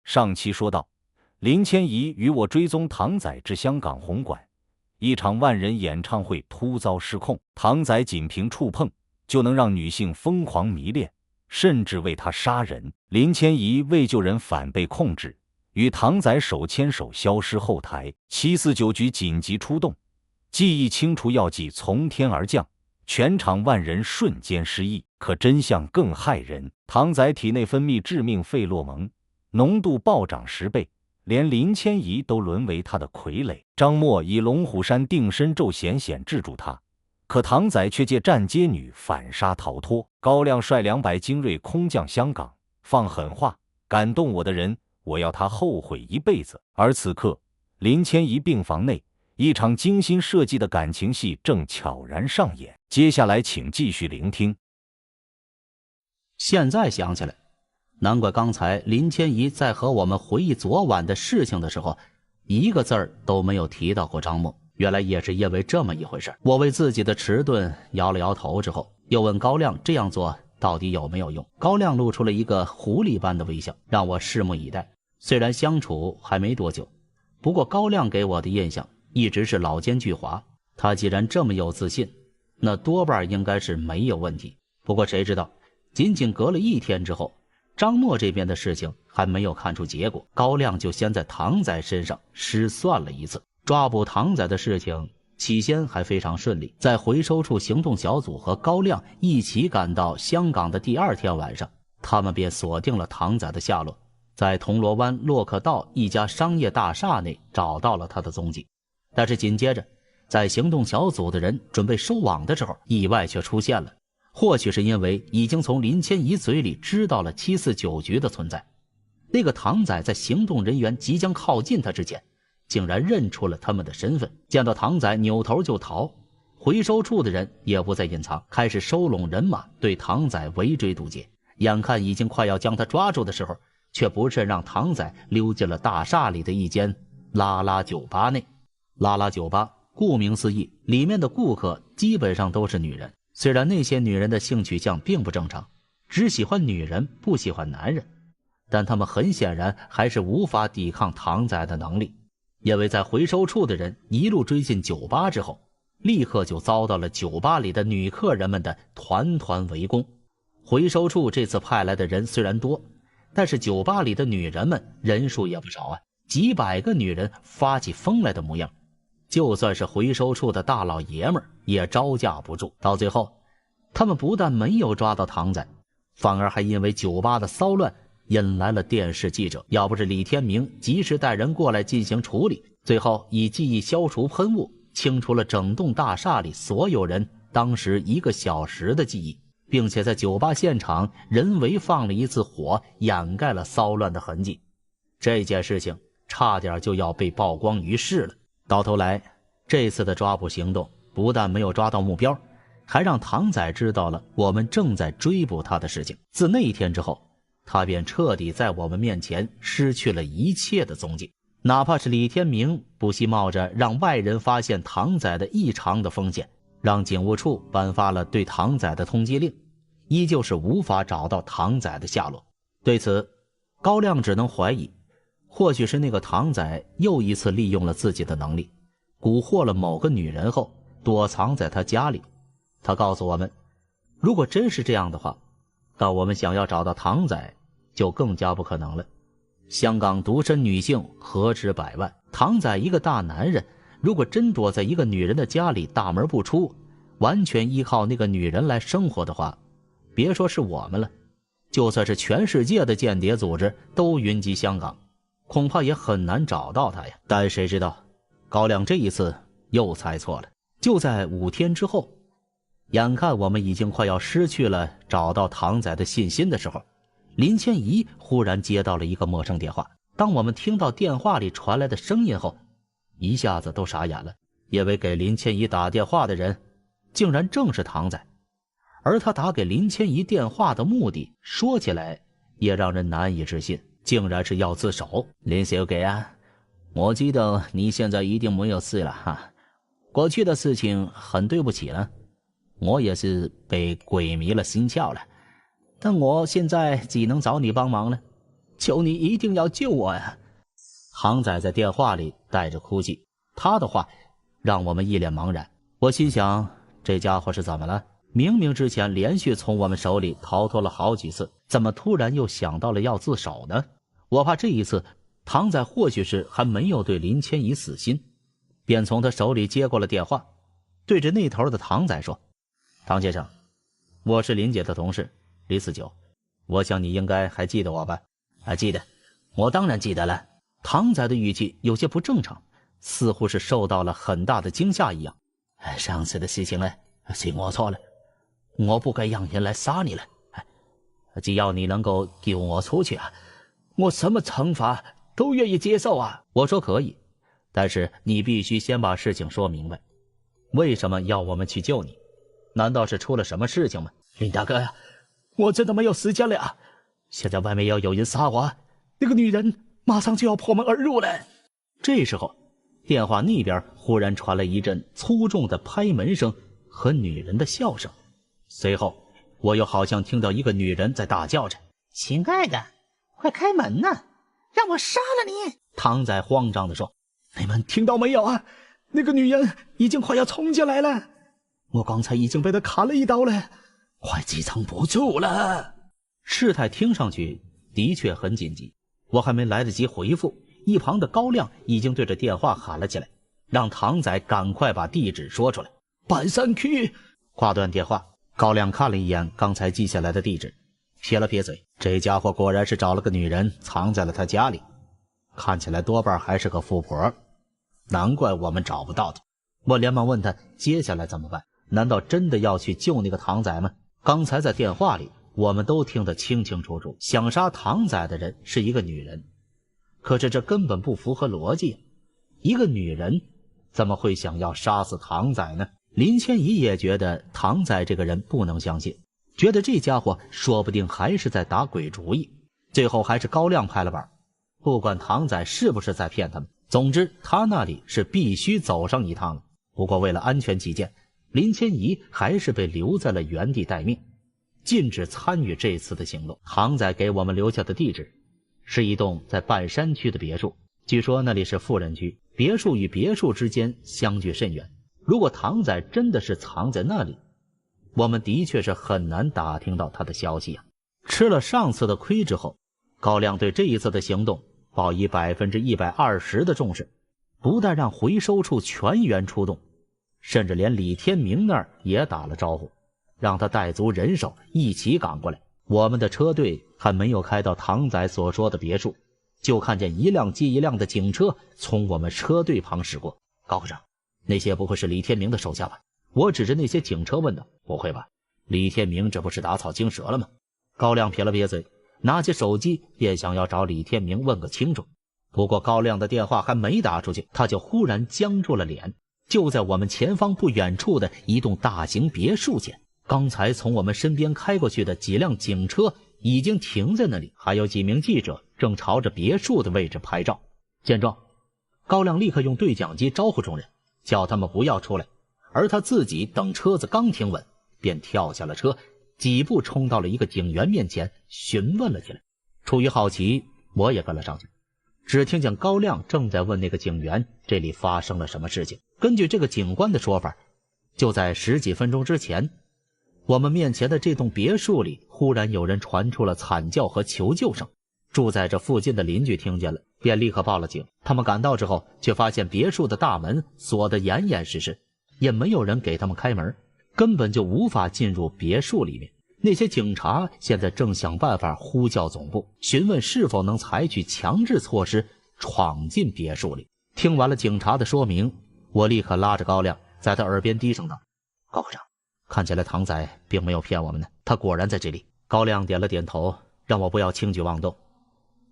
上期说到，林千怡与我追踪唐仔至香港红馆，一场万人演唱会突遭失控，唐仔仅凭触碰就能让女性疯狂迷恋，甚至为他杀人。林千怡为救人反被控制，与唐仔手牵手消失后台。749局紧急出动，记忆清除药剂从天而降，全场万人瞬间失忆。可真相更骇人，唐仔体内分泌致命费洛蒙，浓度暴涨10倍，连林千怡都沦为他的傀儡。张默以龙虎山定身咒险制住他，可唐仔却借站街女反杀逃脱。高亮率200精锐空降香港，放狠话，感动我的人，我要他后悔一辈子。而此刻，林千怡病房内，一场精心设计的感情戏正悄然上演。接下来请继续聆听。现在想起来，难怪刚才林千怡在和我们回忆昨晚的事情的时候，一个字儿都没有提到过张默。原来也是因为这么一回事。我为自己的迟钝摇了摇头之后，又问高亮这样做到底有没有用。高亮露出了一个狐狸般的微笑，让我拭目以待。虽然相处还没多久，不过高亮给我的印象一直是老奸巨猾。他既然这么有自信，那多半应该是没有问题。不过谁知道仅仅隔了1天之后，张默这边的事情还没有看出结果，高亮就先在唐仔身上失算了一次。抓捕唐仔的事情起先还非常顺利，在回收处行动小组和高亮一起赶到香港的第2天晚上，他们便锁定了唐仔的下落，在铜锣湾洛克道一家商业大厦内找到了他的踪迹。但是紧接着，在行动小组的人准备收网的时候，意外却出现了。或许是因为已经从林千怡嘴里知道了749局的存在，那个唐仔在行动人员即将靠近他之前，竟然认出了他们的身份。见到唐仔扭头就逃，回收处的人也不再隐藏，开始收拢人马对唐仔围追堵截。眼看已经快要将他抓住的时候，却不慎让唐仔溜进了大厦里的一间拉拉酒吧内。拉拉酒吧顾名思义，里面的顾客基本上都是女人。虽然那些女人的性取向并不正常，只喜欢女人不喜欢男人，但他们很显然还是无法抵抗唐仔的能力。因为在回收处的人一路追进酒吧之后，立刻就遭到了酒吧里的女客人们的团团围攻。回收处这次派来的人虽然多，但是酒吧里的女人们人数也不少啊，几百个女人发起疯来的模样，就算是回收处的大老爷们儿也招架不住。到最后，他们不但没有抓到唐仔，反而还因为酒吧的骚乱引来了电视记者。要不是李天明及时带人过来进行处理，最后以记忆消除喷雾清除了整栋大厦里所有人当时1个小时的记忆，并且在酒吧现场人为放了一次火，掩盖了骚乱的痕迹。这件事情差点就要被曝光于世了。到头来，这次的抓捕行动不但没有抓到目标，还让唐仔知道了我们正在追捕他的事情。自那一天之后，他便彻底在我们面前失去了一切的踪迹。哪怕是李天明不惜冒着让外人发现唐仔的异常的风险，让警务处颁发了对唐仔的通缉令，依旧是无法找到唐仔的下落。对此，高亮只能怀疑，或许是那个唐仔又一次利用了自己的能力，蛊惑了某个女人后躲藏在他家里。他告诉我们，如果真是这样的话，那我们想要找到唐仔就更加不可能了。香港独身女性何止百万，唐仔一个大男人，如果真躲在一个女人的家里大门不出，完全依靠那个女人来生活的话，别说是我们了，就算是全世界的间谍组织都云集香港，恐怕也很难找到他呀。但谁知道高亮这一次又猜错了。就在5天之后，眼看我们已经快要失去了找到唐仔的信心的时候，林千怡忽然接到了一个陌生电话。当我们听到电话里传来的声音后，一下子都傻眼了，因为给林千怡打电话的人竟然正是唐仔。而他打给林千怡电话的目的，说起来也让人难以置信，竟然是要自首。林小姐啊，我知道你现在一定没有事了哈，过去的事情很对不起了，我也是被鬼迷了心窍了，但我现在只能找你帮忙了。求你一定要救我呀！唐仔在电话里带着哭泣，他的话让我们一脸茫然。我心想，这家伙是怎么了？明明之前连续从我们手里逃脱了好几次，怎么突然又想到了要自首呢？我怕这一次唐仔或许是还没有对林千怡死心，便从他手里接过了电话，对着那头的唐仔说：唐先生，我是林姐的同事李四九，我想你应该还记得我吧？记得，我当然记得了。唐仔的语气有些不正常，似乎是受到了很大的惊吓一样。上次的事情呢，是我错了，我不该让人来杀你了。只要你能够救我出去啊，我什么惩罚都愿意接受啊。我说可以，但是你必须先把事情说明白，为什么要我们去救你？难道是出了什么事情吗？林大哥呀，我真的没有时间了呀！现在外面要有人杀我，那个女人马上就要破门而入了。这时候，电话那边忽然传来一阵粗重的拍门声和女人的笑声，随后我又好像听到一个女人在大叫着：亲爱的，快开门呐，让我杀了你！唐仔慌张地说：你们听到没有啊？那个女人已经快要冲进来了，我刚才已经被她砍了一刀了，快支撑不住了。事态听上去的确很紧急，我还没来得及回复，一旁的高亮已经对着电话喊了起来，让唐仔赶快把地址说出来。半山区。挂断电话，高亮看了一眼刚才记下来的地址，撇了撇嘴，这家伙果然是找了个女人藏在了他家里，看起来多半还是个富婆，难怪我们找不到他。我连忙问他接下来怎么办，难道真的要去救那个唐仔吗？刚才在电话里我们都听得清清楚楚，想杀唐仔的人是一个女人，可是这根本不符合逻辑，一个女人怎么会想要杀死唐仔呢？林千怡也觉得唐仔这个人不能相信，觉得这家伙说不定还是在打鬼主意。最后还是高亮拍了板，不管唐仔是不是在骗他们，总之他那里是必须走上一趟了。不过为了安全起见，林千怡还是被留在了原地待命，禁止参与这次的行动。唐仔给我们留下的地址是一栋在半山区的别墅，据说那里是富人区，别墅与别墅之间相距甚远。如果唐仔真的是藏在那里，我们的确是很难打听到他的消息啊。吃了上次的亏之后，高亮对这一次的行动报以120%的重视，不但让回收处全员出动，甚至连李天明那儿也打了招呼，让他带足人手一起赶过来。我们的车队还没有开到唐仔所说的别墅，就看见一辆接一辆的警车从我们车队旁驶过。高科长，那些不会是李天明的手下吧？我指着那些警车问道。不会吧，李天明这不是打草惊蛇了吗？高亮撇了撇嘴，拿起手机便想要找李天明问个清楚。不过高亮的电话还没打出去，他就忽然僵住了脸。就在我们前方不远处的一栋大型别墅前，刚才从我们身边开过去的几辆警车已经停在那里，还有几名记者正朝着别墅的位置拍照。见状，高亮立刻用对讲机招呼众人，叫他们不要出来，而他自己等车子刚停稳，便跳下了车，几步冲到了一个警员面前，询问了起来。出于好奇，我也跟了上去。只听见高亮正在问那个警员这里发生了什么事情。根据这个警官的说法，就在10几分钟之前，我们面前的这栋别墅里忽然有人传出了惨叫和求救声。住在这附近的邻居听见了，便立刻报了警。他们赶到之后，却发现别墅的大门锁得严严实实，也没有人给他们开门，根本就无法进入别墅里面。那些警察现在正想办法呼叫总部，询问是否能采取强制措施闯进别墅里。听完了警察的说明，我立刻拉着高亮在他耳边低声道：高科长，看起来唐仔并没有骗我们呢，他果然在这里。高亮点了点头，让我不要轻举妄动。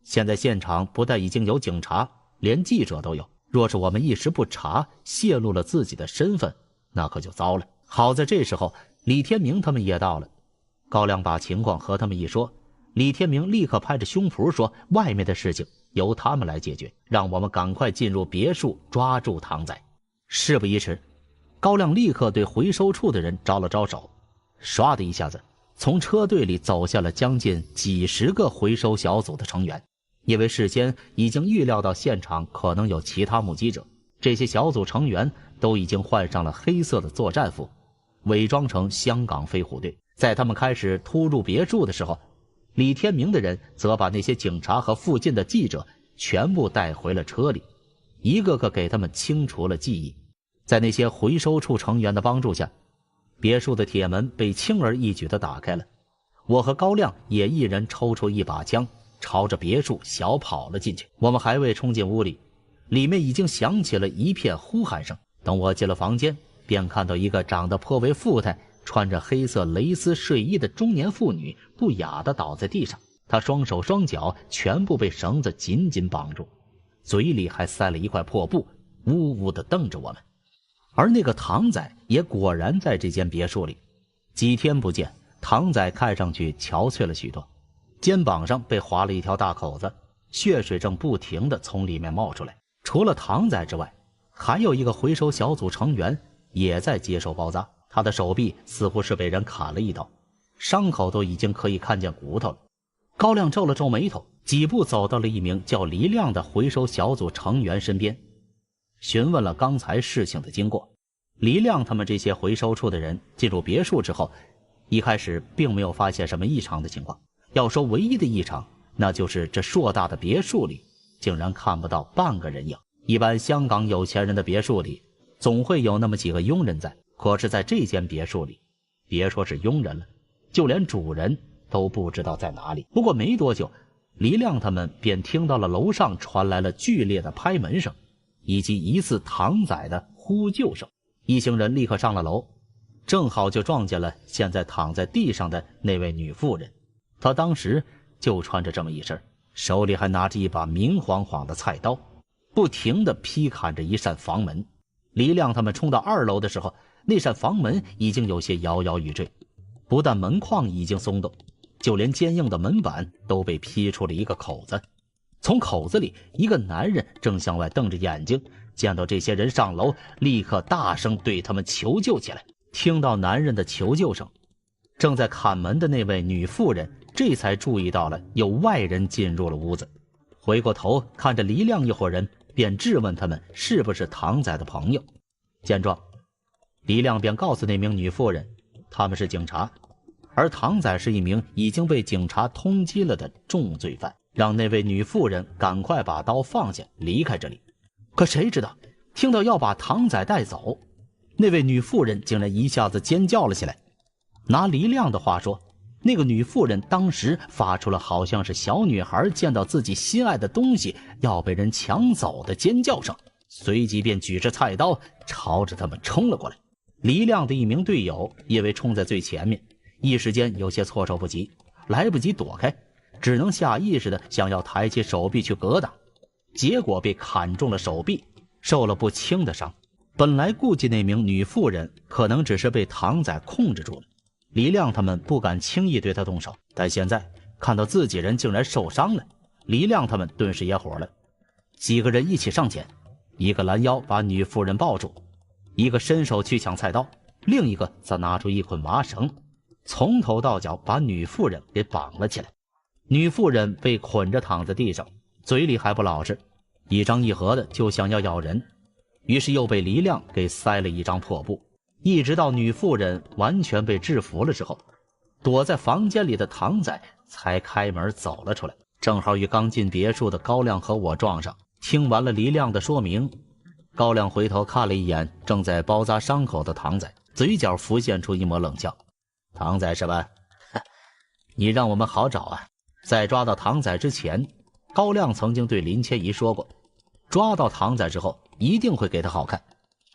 现在现场不但已经有警察，连记者都有，若是我们一时不察，泄露了自己的身份，那可就糟了。好在这时候李天明他们也到了，高亮把情况和他们一说，李天明立刻拍着胸脯说外面的事情由他们来解决，让我们赶快进入别墅抓住唐仔。事不宜迟，高亮立刻对回收处的人招了招手，唰的一下子从车队里走下了将近几十个回收小组的成员。因为事先已经预料到现场可能有其他目击者，这些小组成员都已经换上了黑色的作战服，伪装成香港飞虎队。在他们开始突入别墅的时候，李天明的人则把那些警察和附近的记者全部带回了车里，一个个给他们清除了记忆。在那些回收处成员的帮助下，别墅的铁门被轻而易举地打开了。我和高亮也一人抽出一把枪，朝着别墅小跑了进去。我们还未冲进屋里，里面已经响起了一片呼喊声。等我进了房间，便看到一个长得颇为富态、穿着黑色蕾丝睡衣的中年妇女不雅地倒在地上，她双手双脚全部被绳子紧紧绑住，嘴里还塞了一块破布，呜呜地瞪着我们。而那个唐仔也果然在这间别墅里。几天不见，唐仔看上去憔悴了许多，肩膀上被划了一条大口子，血水正不停地从里面冒出来。除了唐仔之外，还有一个回收小组成员也在接受包扎，他的手臂似乎是被人砍了一刀，伤口都已经可以看见骨头了。高亮皱了皱眉头，几步走到了一名叫黎亮的回收小组成员身边，询问了刚才事情的经过。黎亮他们这些回收处的人进入别墅之后，一开始并没有发现什么异常的情况。要说唯一的异常，那就是这硕大的别墅里竟然看不到半个人影。一般香港有钱人的别墅里总会有那么几个佣人在，可是在这间别墅里，别说是佣人了，就连主人都不知道在哪里。不过没多久，黎亮他们便听到了楼上传来了剧烈的拍门声，以及疑似唐仔的呼救声。一行人立刻上了楼，正好就撞见了现在躺在地上的那位女妇人。她当时就穿着这么一身，手里还拿着一把明晃晃的菜刀，不停地劈砍着一扇房门。黎亮他们冲到2楼的时候，那扇房门已经有些摇摇欲坠，不但门框已经松动，就连坚硬的门板都被劈出了一个口子。从口子里，一个男人正向外瞪着眼睛，见到这些人上楼，立刻大声对他们求救起来。听到男人的求救声，正在砍门的那位女妇人这才注意到了有外人进入了屋子，回过头看着黎亮一伙人，便质问他们是不是唐仔的朋友。见状，黎亮便告诉那名女妇人他们是警察，而唐仔是一名已经被警察通缉了的重罪犯，让那位女妇人赶快把刀放下，离开这里。可谁知道听到要把唐仔带走，那位女妇人竟然一下子尖叫了起来。拿黎亮的话说，那个女妇人当时发出了好像是小女孩见到自己心爱的东西要被人抢走的尖叫声，随即便举着菜刀朝着他们冲了过来。黎亮的一名队友因为冲在最前面，一时间有些措手不及，来不及躲开，只能下意识的想要抬起手臂去格挡，结果被砍中了手臂，受了不轻的伤。本来估计那名女妇人可能只是被唐仔控制住了，黎亮他们不敢轻易对他动手，但现在看到自己人竟然受伤了，黎亮他们顿时也火了。几个人一起上前，一个拦腰把女妇人抱住，一个伸手去抢菜刀，另一个则拿出一捆麻绳，从头到脚把女妇人给绑了起来。女妇人被捆着躺在地上，嘴里还不老实，一张一合的就想要咬人，于是又被黎亮给塞了一张破布。一直到女妇人完全被制服了之后，躲在房间里的唐仔才开门走了出来，正好与刚进别墅的高亮和我撞上。听完了黎亮的说明，高亮回头看了一眼正在包扎伤口的唐仔，嘴角浮现出一抹冷笑。唐仔是吧？你让我们好找啊。在抓到唐仔之前，高亮曾经对林千怡说过，抓到唐仔之后一定会给他好看。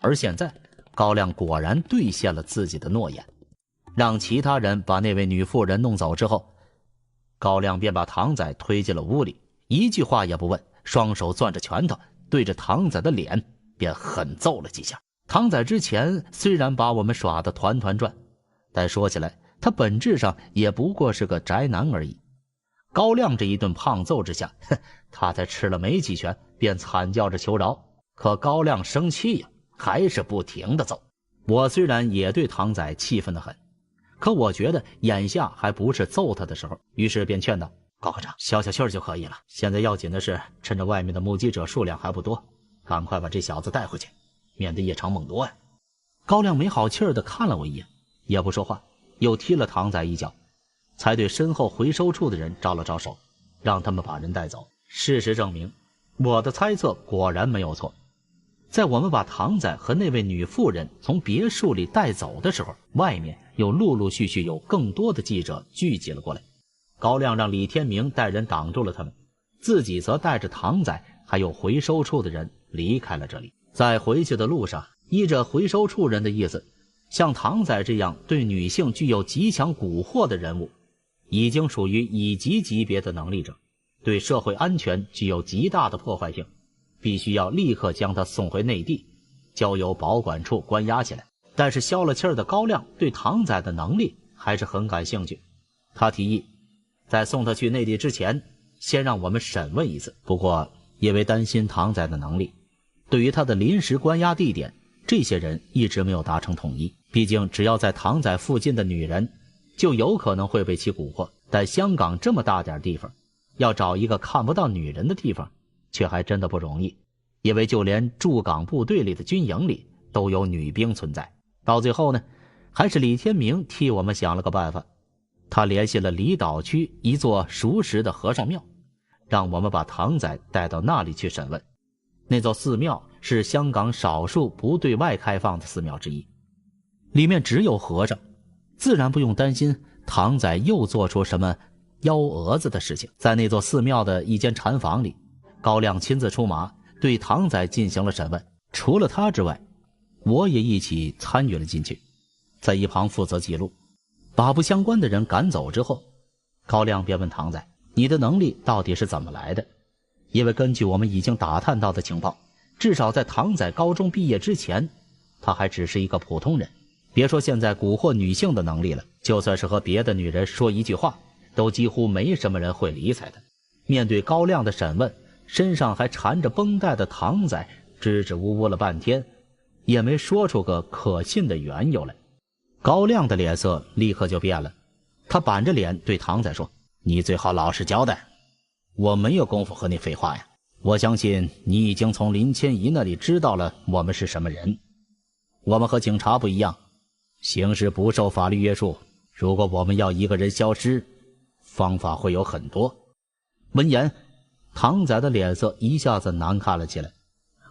而现在高亮果然兑现了自己的诺言，让其他人把那位女妇人弄走之后，高亮便把唐仔推进了屋里，一句话也不问，双手攥着拳头，对着唐仔的脸便狠揍了几下。唐仔之前虽然把我们耍得团团转，但说起来他本质上也不过是个宅男而已。高亮这一顿胖揍之下，他才吃了没几拳便惨叫着求饶，可高亮生气呀，还是不停地揍。我虽然也对唐仔气愤得很，可我觉得眼下还不是揍他的时候，于是便劝道：高科长，消消气儿就可以了。现在要紧的是，趁着外面的目击者数量还不多，赶快把这小子带回去，免得夜长梦多呀。高亮没好气儿地看了我一眼，也不说话，又踢了唐仔一脚，才对身后回收处的人招了招手，让他们把人带走。事实证明，我的猜测果然没有错。在我们把唐仔和那位女妇人从别墅里带走的时候，外面又陆陆续续有更多的记者聚集了过来。高亮让李天明带人挡住了他们，自己则带着唐仔还有回收处的人离开了这里。在回去的路上，依着回收处人的意思，像唐仔这样对女性具有极强蛊惑的人物，已经属于乙级级别的能力者，对社会安全具有极大的破坏性，必须要立刻将他送回内地，交由保管处关押起来。但是消了气儿的高亮对唐仔的能力还是很感兴趣，他提议在送他去内地之前，先让我们审问一次。不过因为担心唐仔的能力，对于他的临时关押地点，这些人一直没有达成统一。毕竟只要在唐仔附近的女人就有可能会被其蛊惑，但香港这么大点地方，要找一个看不到女人的地方却还真的不容易，因为就连驻港部队里的军营里都有女兵存在。到最后呢，还是李天明替我们想了个办法，他联系了离岛区一座熟识的和尚庙，让我们把唐仔带到那里去审问。那座寺庙是香港少数不对外开放的寺庙之一，里面只有和尚，自然不用担心唐仔又做出什么幺蛾子的事情。在那座寺庙的一间禅房里，高亮亲自出马，对唐仔进行了审问。除了他之外，我也一起参与了进去，在一旁负责记录。把不相关的人赶走之后，高亮便问唐仔，你的能力到底是怎么来的？因为根据我们已经打探到的情报，至少在唐仔高中毕业之前，他还只是一个普通人，别说现在蛊惑女性的能力了，就算是和别的女人说一句话，都几乎没什么人会理睬他。面对高亮的审问，身上还缠着绷带的唐仔支支吾吾了半天，也没说出个可信的缘由来。高亮的脸色立刻就变了，他板着脸对唐仔说，你最好老实交代，我没有功夫和你废话呀。我相信你已经从林千怡那里知道了我们是什么人。我们和警察不一样，行事不受法律约束，如果我们要一个人消失，方法会有很多。闻言，唐仔的脸色一下子难看了起来，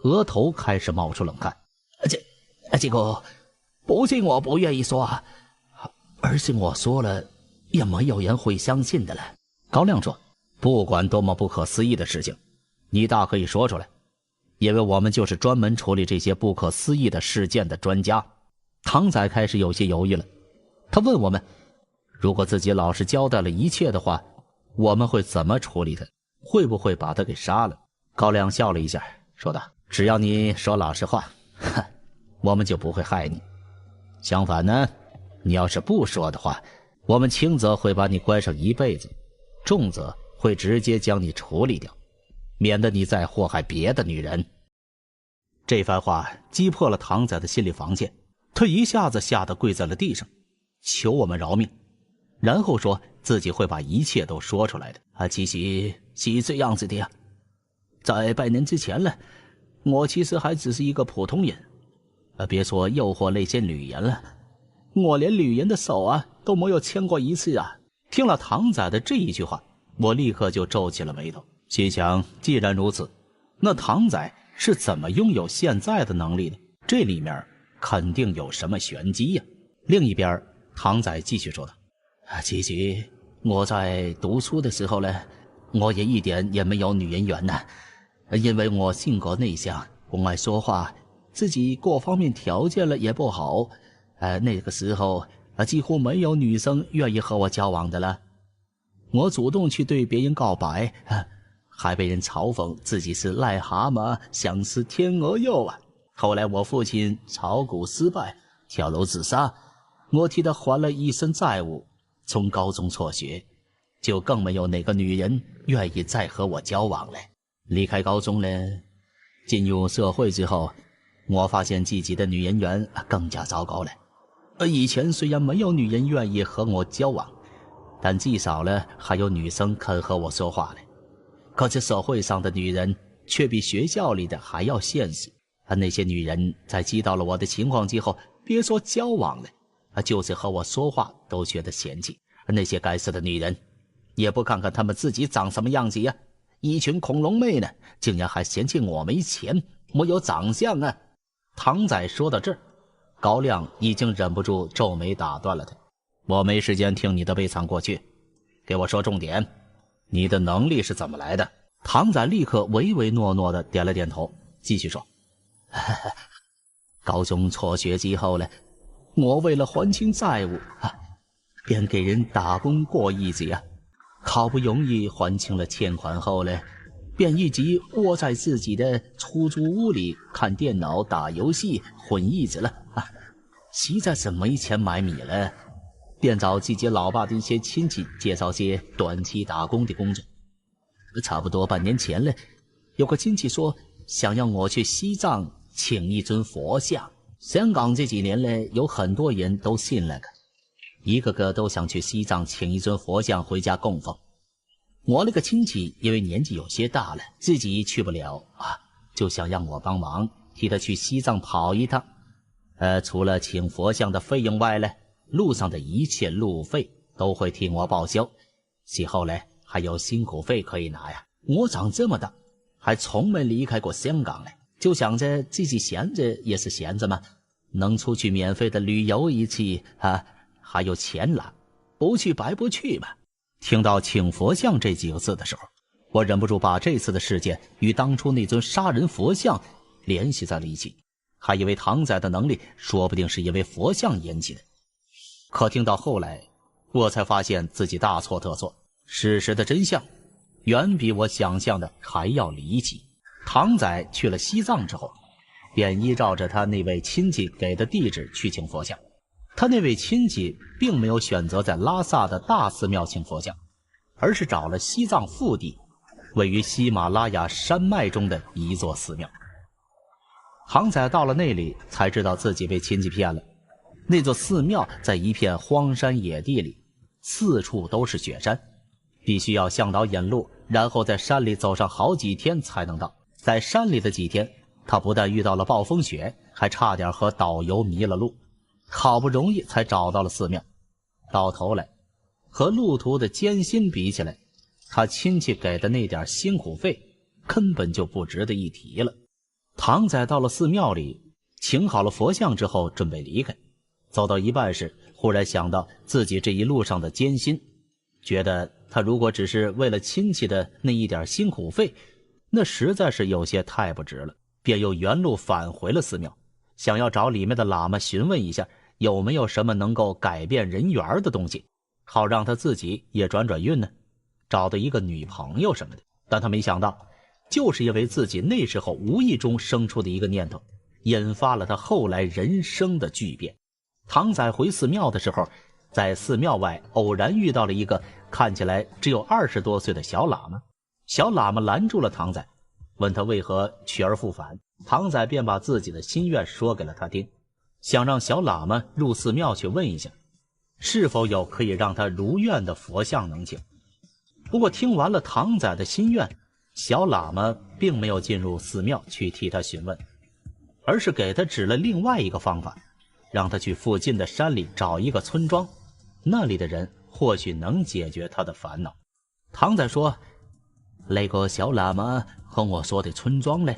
额头开始冒出冷汗。这个不是我不愿意说啊，而是我说了也没有人会相信的了。高亮说，不管多么不可思议的事情，你大可以说出来，因为我们就是专门处理这些不可思议的事件的专家。唐仔开始有些犹豫了，他问我们，如果自己老实交代了一切的话，我们会怎么处理他？会不会把他给杀了？高亮笑了一下，说道，只要你说老实话，我们就不会害你。相反呢，你要是不说的话，我们轻则会把你关上一辈子，重则会直接将你处理掉，免得你再祸害别的女人。这番话击破了唐仔的心理防线，他一下子吓得跪在了地上，求我们饶命，然后说自己会把一切都说出来的。其实是这样子的呀，在8年之前呢，我其实还只是一个普通人，别说诱惑那些女人了，我连女人的手都没有牵过一次啊。听了唐仔的这一句话，我立刻就皱起了眉头，心想既然如此，那唐仔是怎么拥有现在的能力的？这里面肯定有什么玄机呀。另一边，唐仔继续说道，其实我在读书的时候呢，我也一点也没有女人缘呢，因为我性格内向，不爱说话，自己各方面条件了也不好，那个时候几乎没有女生愿意和我交往的了。我主动去对别人告白，还被人嘲讽自己是癞蛤蟆想吃天鹅肉啊。后来我父亲炒股失败，跳楼自杀，我替他还了一身债务，从高中辍学，就更没有哪个女人愿意再和我交往了。离开高中呢，进入社会之后，我发现自己的女人缘更加糟糕了。以前虽然没有女人愿意和我交往，但至少呢，还有女生肯和我说话嘞。可这社会上的女人却比学校里的还要现实。那些女人在知道了我的情况之后，别说交往了，就是和我说话都觉得嫌弃。那些该死的女人，也不看看她们自己长什么样子呀！一群恐龙妹呢，竟然还嫌弃我没钱，没有长相啊！唐仔说到这儿，高亮已经忍不住皱眉打断了他：“我没时间听你的悲惨过去，给我说重点，你的能力是怎么来的？”唐仔立刻唯唯诺诺的点了点头，继续说：“高中辍学之后呢，我为了还清债务便给人打工过日子呀。好不容易还清了欠款后呢，便一直窝在自己的出租屋里看电脑、打游戏混日子了实在是没钱买米了，便找自己老爸的一些亲戚介绍些短期打工的工作。差不多半年前了，有个亲戚说想让我去西藏请一尊佛像。香港这几年呢，有很多人都信了一个个都想去西藏请一尊佛像回家供奉。我那个亲戚因为年纪有些大了，自己去不了就想让我帮忙替他去西藏跑一趟。除了请佛像的费用外呢，路上的一切路费都会替我报销，其后呢还有辛苦费可以拿呀。我长这么大还从没离开过香港呢，就想着自己闲着也是闲着嘛，能出去免费的旅游一次还有钱拿，不去白不去嘛。听到请佛像这几个字的时候，我忍不住把这次的事件与当初那尊杀人佛像联系在了一起，还以为唐仔的能力说不定是因为佛像引起的。可听到后来，我才发现自己大错特错，事实的真相远比我想象的还要离奇。唐仔去了西藏之后，便依照着他那位亲戚给的地址去请佛像。他那位亲戚并没有选择在拉萨的大寺庙请佛像，而是找了西藏腹地位于喜马拉雅山脉中的一座寺庙。唐仔到了那里才知道自己被亲戚骗了。那座寺庙在一片荒山野地里，四处都是雪山，必须要向导引路，然后在山里走上好几天才能到。在山里的几天，他不但遇到了暴风雪，还差点和导游迷了路，好不容易才找到了寺庙。到头来和路途的艰辛比起来，他亲戚给的那点辛苦费根本就不值得一提了。唐仔到了寺庙里，请好了佛像之后准备离开，走到一半时，忽然想到自己这一路上的艰辛，觉得他如果只是为了亲戚的那一点辛苦费，那实在是有些太不值了，便又原路返回了寺庙，想要找里面的喇嘛询问一下有没有什么能够改变人缘的东西，好让他自己也转转运呢，找到一个女朋友什么的。但他没想到，就是因为自己那时候无意中生出的一个念头，引发了他后来人生的巨变。唐仔回寺庙的时候，在寺庙外偶然遇到了一个看起来只有20多岁的小喇嘛。小喇嘛拦住了唐仔，问他为何去而复返。唐仔便把自己的心愿说给了他听，想让小喇嘛入寺庙去问一下，是否有可以让他如愿的佛像能请。不过听完了唐仔的心愿，小喇嘛并没有进入寺庙去替他询问，而是给他指了另外一个方法，让他去附近的山里找一个村庄，那里的人或许能解决他的烦恼。唐仔说，那个小喇嘛和我说的村庄呢，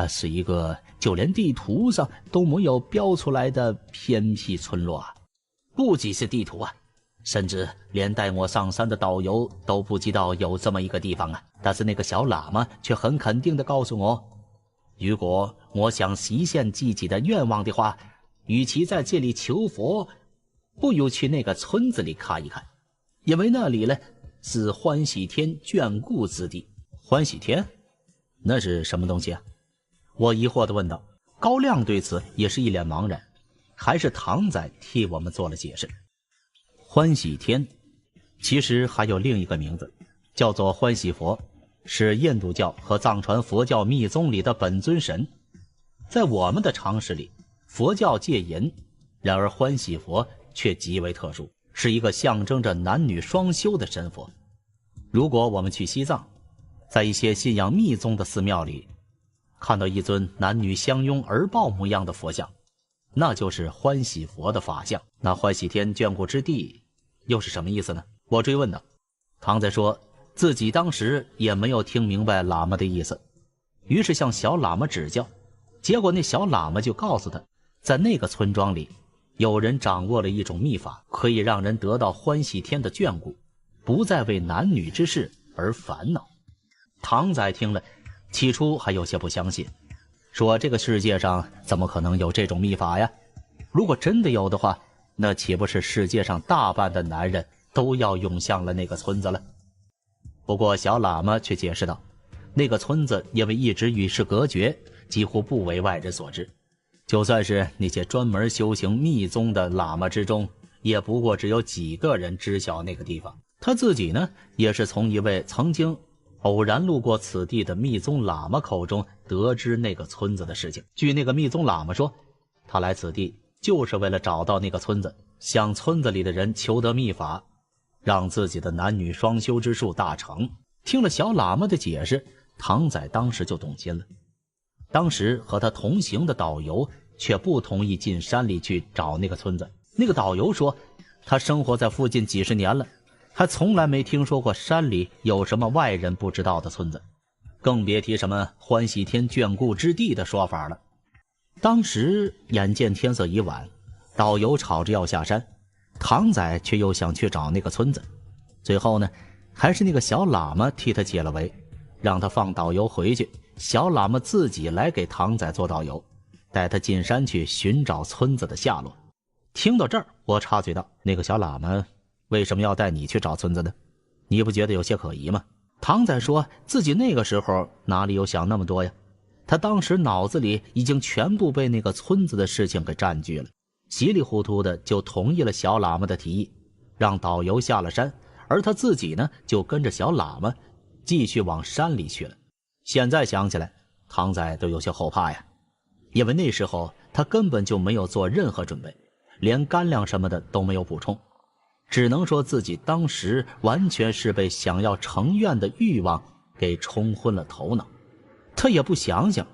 是一个就连地图上都没有标出来的偏僻村落不仅是地图甚至连带我上山的导游都不知道有这么一个地方但是那个小喇嘛却很肯定地告诉我，如果我想实现自己的愿望的话，与其在这里求佛，不如去那个村子里看一看，因为那里呢是欢喜天眷顾之地。欢喜天？那是什么东西我疑惑地问道。高亮对此也是一脸茫然，还是唐仔替我们做了解释。欢喜天其实还有另一个名字，叫做欢喜佛，是印度教和藏传佛教密宗里的本尊神。在我们的常识里，佛教戒淫，然而欢喜佛却极为特殊，是一个象征着男女双修的神佛。如果我们去西藏，在一些信仰密宗的寺庙里，看到一尊男女相拥而抱模样的佛像，那就是欢喜佛的法相。那欢喜天眷顾之地又是什么意思呢？我追问道。唐仔说自己当时也没有听明白喇嘛的意思，于是向小喇嘛指教。结果那小喇嘛就告诉他，在那个村庄里有人掌握了一种秘法，可以让人得到欢喜天的眷顾，不再为男女之事而烦恼。唐仔听了，起初还有些不相信，说这个世界上怎么可能有这种秘法呀？如果真的有的话，那岂不是世界上大半的男人都要涌向了那个村子了？不过小喇嘛却解释道，那个村子因为一直与世隔绝，几乎不为外人所知，就算是那些专门修行密宗的喇嘛之中，也不过只有几个人知晓那个地方。他自己呢，也是从一位曾经偶然路过此地的密宗喇嘛口中得知那个村子的事情。据那个密宗喇嘛说，他来此地就是为了找到那个村子，向村子里的人求得秘法，让自己的男女双修之术大成。听了小喇嘛的解释，唐仔当时就动心了。当时和他同行的导游却不同意进山里去找那个村子。那个导游说，他生活在附近几十年了，还从来没听说过山里有什么外人不知道的村子，更别提什么欢喜天眷顾之地的说法了。当时眼见天色已晚，导游吵着要下山，唐仔却又想去找那个村子。最后呢，还是那个小喇嘛替他解了围，让他放导游回去，小喇嘛自己来给唐仔做导游，带他进山去寻找村子的下落。听到这儿，我插嘴道，那个小喇嘛为什么要带你去找村子呢？你不觉得有些可疑吗？唐仔说自己那个时候哪里有想那么多呀，他当时脑子里已经全部被那个村子的事情给占据了，稀里糊涂的就同意了小喇嘛的提议，让导游下了山，而他自己呢就跟着小喇嘛继续往山里去了。现在想起来，唐仔都有些后怕呀，因为那时候他根本就没有做任何准备，连干粮什么的都没有补充，只能说自己当时完全是被想要成愿的欲望给冲昏了头脑。他也不想想，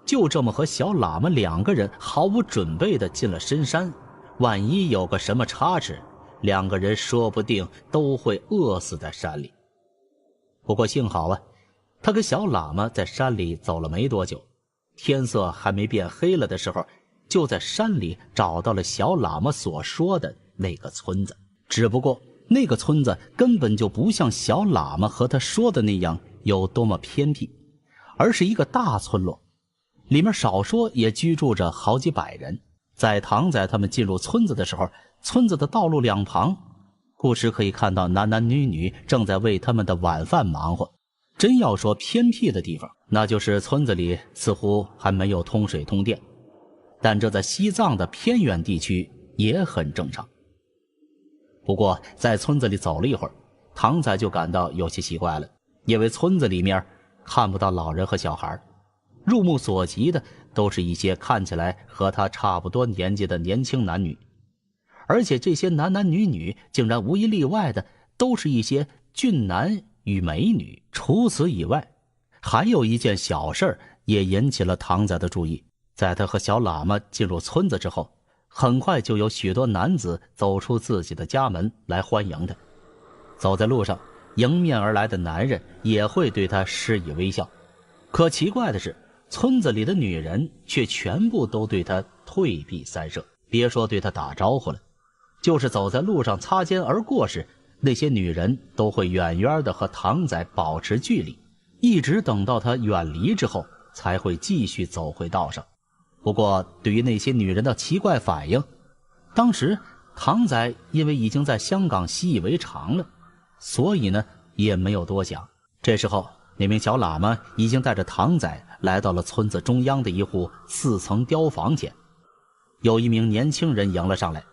就这么和小喇嘛两个人毫无准备的进了深山，万一有个什么差池，两个人说不定都会饿死在山里。不过幸好啊，他跟小喇嘛在山里走了没多久，天色还没变黑了的时候，就在山里找到了小喇嘛所说的那个村子。只不过那个村子根本就不像小喇嘛和他说的那样有多么偏僻，而是一个大村落，里面少说也居住着好几百人。在唐仔他们进入村子的时候，村子的道路两旁不时可以看到男男女女正在为他们的晚饭忙活。真要说偏僻的地方，那就是村子里似乎还没有通水通电，但这在西藏的偏远地区也很正常。不过在村子里走了一会儿，唐仔就感到有些奇怪了，因为村子里面看不到老人和小孩，入目所及的都是一些看起来和他差不多年纪的年轻男女，而且这些男男女女竟然无一例外的都是一些俊男与美女。除此以外，还有一件小事也引起了唐仔的注意。在他和小喇嘛进入村子之后，很快就有许多男子走出自己的家门来欢迎他。走在路上，迎面而来的男人也会对他施以微笑。可奇怪的是，村子里的女人却全部都对他退避三舍，别说对他打招呼了，就是走在路上擦肩而过时，那些女人都会远远地和唐仔保持距离，一直等到他远离之后才会继续走回道上。不过对于那些女人的奇怪反应，当时唐仔因为已经在香港习以为常了，所以呢也没有多想。这时候那名小喇嘛已经带着唐仔来到了村子中央的一户4层雕房前，有一名年轻人迎了上来。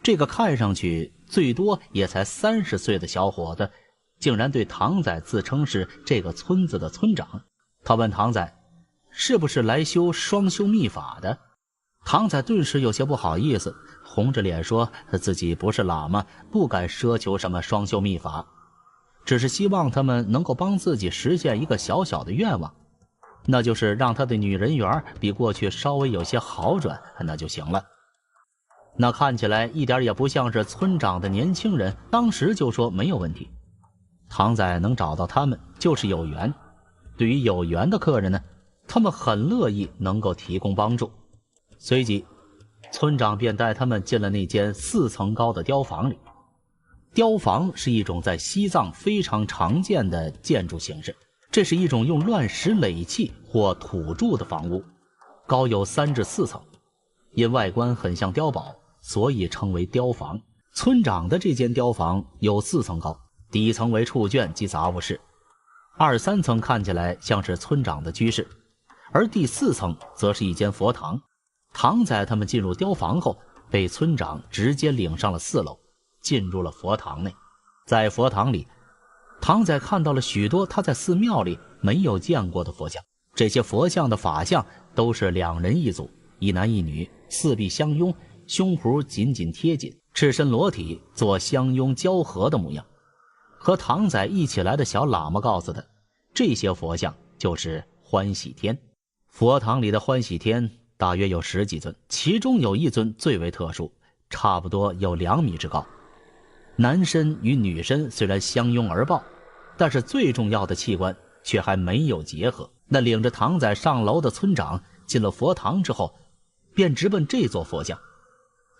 这个看上去最多也才30岁的小伙子，竟然对唐仔自称是这个村子的村长。他问唐仔是不是来修双修秘法的。唐仔顿时有些不好意思，红着脸说自己不是喇嘛，不敢奢求什么双修秘法，只是希望他们能够帮自己实现一个小小的愿望，那就是让他的女人缘比过去稍微有些好转，那就行了。那看起来一点也不像是村长的年轻人，当时就说没有问题。唐仔能找到他们就是有缘，对于有缘的客人呢，他们很乐意能够提供帮助。随即村长便带他们进了那间4层高的雕房里。雕房是一种在西藏非常常见的建筑形式，这是一种用乱石垒砌或土筑的房屋，高有3至4层，因外观很像碉堡，所以称为雕房。村长的这间雕房有4层高，第1层为畜圈及杂物室，2、3层看起来像是村长的居室，而第4层则是一间佛堂。唐仔他们进入雕房后，被村长直接领上了4楼，进入了佛堂内。在佛堂里，唐仔看到了许多他在寺庙里没有见过的佛像，这些佛像的法相都是2人一组，一男一女，四臂相拥，胸脯紧紧贴紧，赤身裸体，做相拥交合的模样。和唐仔一起来的小喇嘛告诉他，这些佛像就是欢喜天。佛堂里的欢喜天大约有10几尊，其中有1尊最为特殊，差不多有2米之高。男身与女身虽然相拥而抱，但是最重要的器官却还没有结合。那领着唐仔上楼的村长进了佛堂之后，便直奔这座佛像。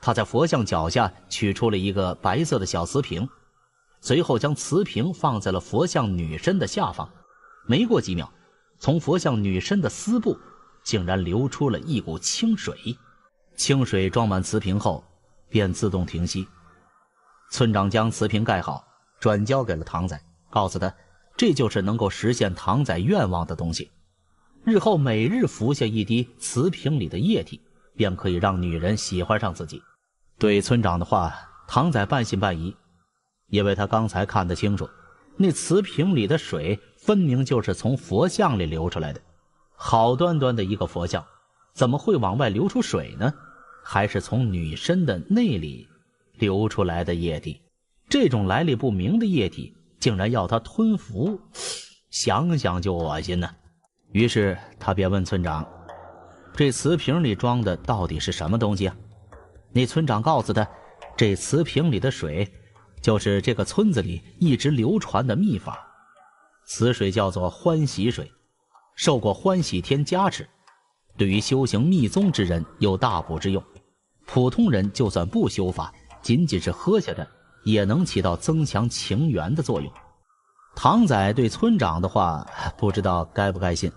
他在佛像脚下取出了一个白色的小瓷瓶，随后将瓷瓶放在了佛像女身的下方。没过几秒，从佛像女身的丝部竟然流出了一股清水，清水装满瓷瓶后便自动停息。村长将瓷瓶盖好，转交给了唐仔，告诉他这就是能够实现唐仔愿望的东西。日后每日服下一滴瓷瓶里的液体，便可以让女人喜欢上自己。对村长的话，唐仔半信半疑，因为他刚才看得清楚，那瓷瓶里的水分明就是从佛像里流出来的。好端端的一个佛像，怎么会往外流出水呢？还是从女身的内里流出来的液体？这种来历不明的液体竟然要他吞服，想想就恶心呢。于是他便问村长，这瓷瓶里装的到底是什么东西啊？那村长告诉他，这瓷瓶里的水就是这个村子里一直流传的秘法，此水叫做欢喜水，受过欢喜天加持，对于修行密宗之人有大补之用。普通人就算不修法，仅仅是喝下它，也能起到增强情缘的作用。唐仔对村长的话不知道该不该信，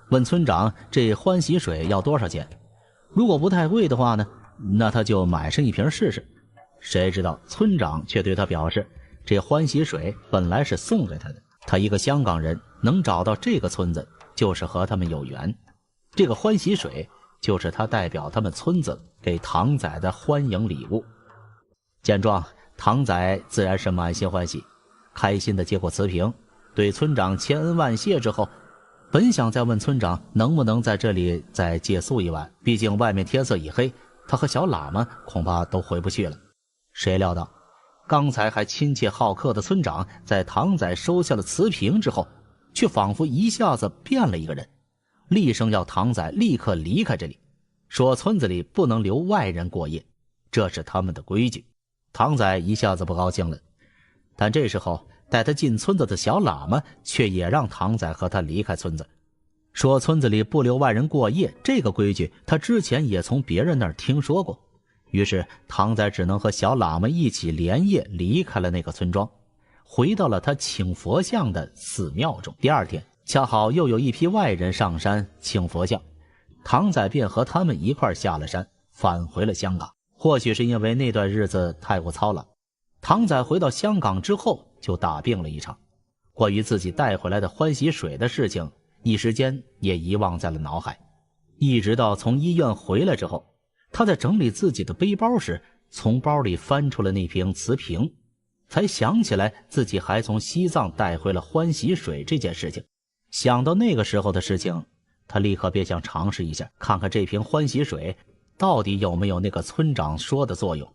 问村长这欢喜水要多少钱？如果不太贵的话呢，那他就买上一瓶试试。谁知道村长却对他表示，这欢喜水本来是送给他的，他一个香港人能找到这个村子，就是和他们有缘。这个欢喜水就是他代表他们村子给唐仔的欢迎礼物。见状，唐仔自然是满心欢喜，开心地接过瓷瓶，对村长千恩万谢之后，本想再问村长能不能在这里再借宿一晚，毕竟外面天色已黑，他和小喇嘛恐怕都回不去了。谁料到刚才还亲切好客的村长在唐仔收下了瓷瓶之后，却仿佛一下子变了一个人，厉声要唐仔立刻离开这里，说村子里不能留外人过夜，这是他们的规矩。唐仔一下子不高兴了，但这时候带他进村子的小喇嘛却也让唐仔和他离开村子，说村子里不留外人过夜这个规矩他之前也从别人那儿听说过。于是唐仔只能和小喇嘛一起连夜离开了那个村庄，回到了他请佛像的寺庙中。第二天恰好又有一批外人上山请佛像，唐仔便和他们一块下了山，返回了香港。或许是因为那段日子太过操劳，唐仔回到香港之后就大病了一场，关于自己带回来的欢喜水的事情一时间也遗忘在了脑海。一直到从医院回来之后，他在整理自己的背包时，从包里翻出了那瓶瓷瓶，才想起来自己还从西藏带回了欢喜水这件事情。想到那个时候的事情，他立刻便想尝试一下，看看这瓶欢喜水到底有没有那个村长说的作用。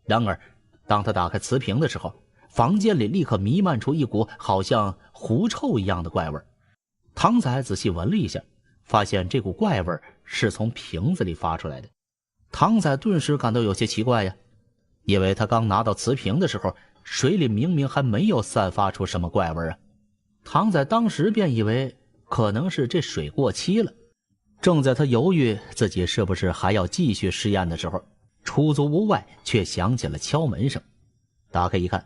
然而当他打开瓷瓶的时候，房间里立刻弥漫出一股好像狐臭一样的怪味。唐仔仔细闻了一下，发现这股怪味是从瓶子里发出来的。唐仔顿时感到有些奇怪呀，因为他刚拿到瓷瓶的时候，水里明明还没有散发出什么怪味啊。唐仔当时便以为可能是这水过期了。正在他犹豫自己是不是还要继续试验的时候，出租屋外却响起了敲门声。打开一看，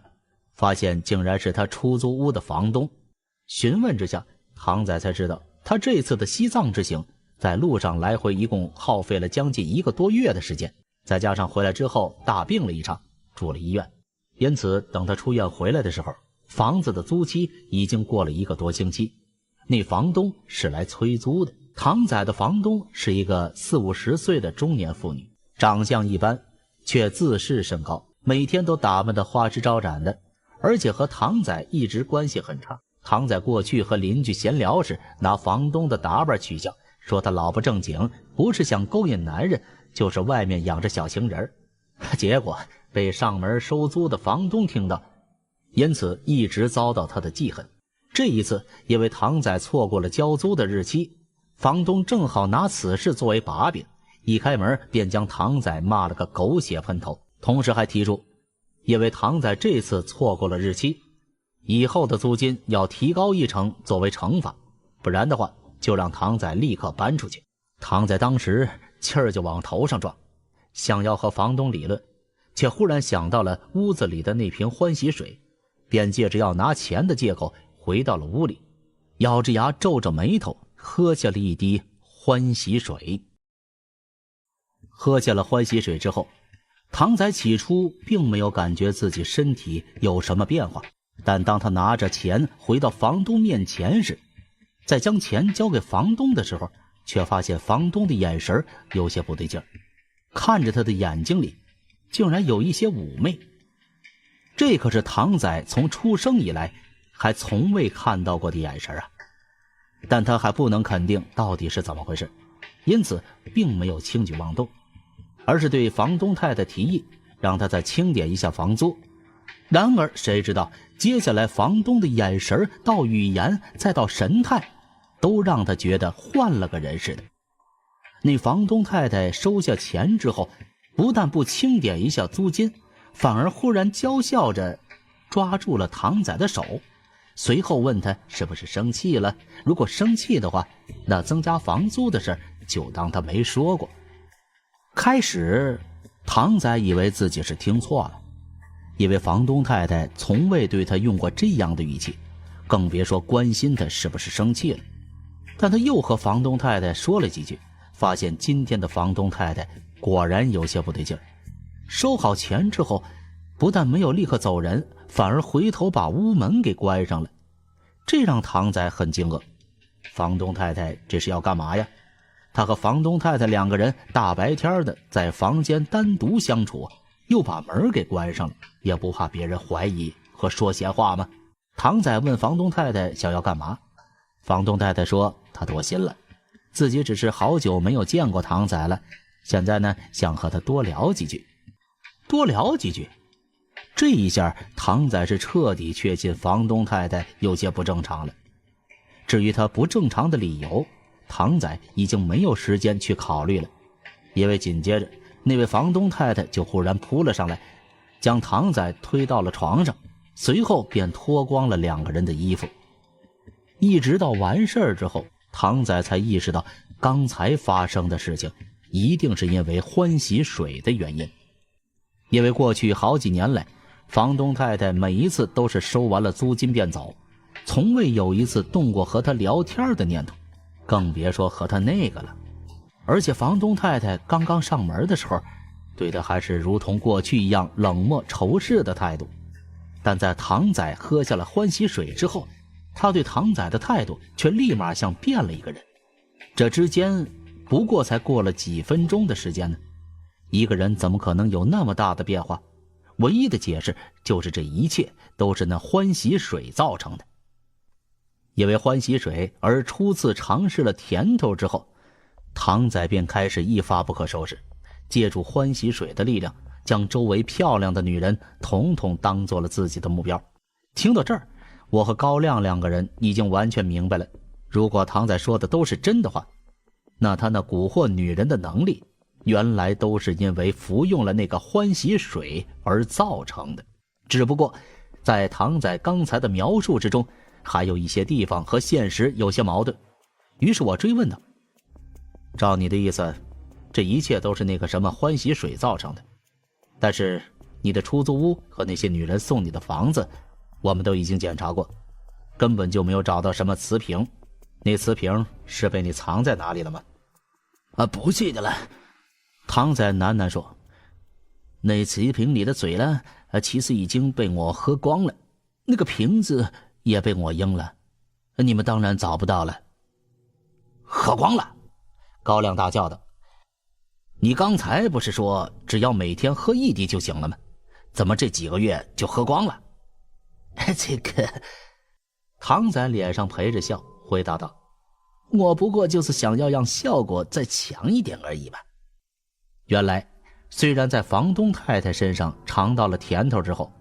发现竟然是他出租屋的房东。询问之下，唐仔才知道他这次的西藏之行在路上来回一共耗费了将近1个多月的时间，再加上回来之后大病了一场，住了医院。因此等他出院回来的时候，房子的租期已经过了1个多星期。那房东是来催租的。唐仔的房东是一个40-50岁的中年妇女，长相一般，却自视甚高，每天都打扮得花枝招展的，而且和唐仔一直关系很差。唐仔过去和邻居闲聊时，拿房东的打扮取笑，说他老不正经，不是想勾引男人，就是外面养着小情人。结果被上门收租的房东听到，因此一直遭到他的记恨。这一次因为唐仔错过了交租的日期，房东正好拿此事作为把柄，一开门便将唐仔骂了个狗血喷头，同时还提出因为唐仔这次错过了日期，以后的租金要提高1成作为惩罚，不然的话就让唐仔立刻搬出去。唐仔当时气儿就往头上撞，想要和房东理论，却忽然想到了屋子里的那瓶欢喜水，便借着要拿钱的借口回到了屋里，咬着牙皱着眉头喝下了一滴欢喜水。喝下了欢喜水之后，唐仔起初并没有感觉自己身体有什么变化，但当他拿着钱回到房东面前时，在将钱交给房东的时候，却发现房东的眼神有些不对劲儿，看着他的眼睛里竟然有一些妩媚。这可是唐仔从出生以来还从未看到过的眼神啊！但他还不能肯定到底是怎么回事，因此并没有轻举妄动，而是对房东太太提议让他再清点一下房租。然而谁知道接下来房东的眼神到语言再到神态都让他觉得换了个人似的。那房东太太收下钱之后，不但不清点一下租金，反而忽然娇笑着抓住了唐仔的手，随后问他是不是生气了，如果生气的话，那增加房租的事就当他没说过。开始唐仔以为自己是听错了，因为房东太太从未对他用过这样的语气，更别说关心他是不是生气了。但他又和房东太太说了几句，发现今天的房东太太果然有些不对劲儿。收好钱之后，不但没有立刻走人，反而回头把屋门给关上了，这让唐仔很惊愕。房东太太这是要干嘛呀？他和房东太太2个人大白天的在房间单独相处，又把门给关上了，也不怕别人怀疑和说闲话吗？唐仔问房东太太想要干嘛，房东太太说她多心了，自己只是好久没有见过唐仔了，现在呢想和他多聊几句。多聊几句，这一下唐仔是彻底确信房东太太有些不正常了。至于他不正常的理由，唐仔已经没有时间去考虑了，因为紧接着那位房东太太就忽然扑了上来，将唐仔推到了床上，随后便脱光了2个人的衣服。一直到完事之后，唐仔才意识到刚才发生的事情一定是因为欢喜水的原因。因为过去好几年来，房东太太每一次都是收完了租金便走，从未有一次动过和他聊天的念头，更别说和他那个了。而且房东太太刚刚上门的时候，对他还是如同过去一样冷漠仇视的态度，但在唐仔喝下了欢喜水之后，他对唐仔的态度却立马像变了一个人。这之间不过才过了几分钟的时间呢，一个人怎么可能有那么大的变化？唯一的解释就是这一切都是那欢喜水造成的。因为欢喜水而初次尝试了甜头之后，唐仔便开始一发不可收拾，借助欢喜水的力量，将周围漂亮的女人统统当做了自己的目标。听到这儿，我和高亮两个人已经完全明白了，如果唐仔说的都是真的话，那他那蛊惑女人的能力原来都是因为服用了那个欢喜水而造成的。只不过在唐仔刚才的描述之中，还有一些地方和现实有些矛盾。于是我追问道：照你的意思，这一切都是那个什么欢喜水造成的，但是你的出租屋和那些女人送你的房子我们都已经检查过，根本就没有找到什么瓷瓶。那瓷瓶是被你藏在哪里了吗？不记得了。唐仔喃喃说：那瓷瓶里的水呢，其实已经被我喝光了，那个瓶子也被我扔了，你们当然找不到了。喝光了！高亮大叫道：你刚才不是说只要每天喝1滴就行了吗？怎么这几个月就喝光了？这个……唐仔脸上陪着笑回答道：我不过就是想要让效果再强一点而已吧。原来虽然在房东太太身上尝到了甜头之后，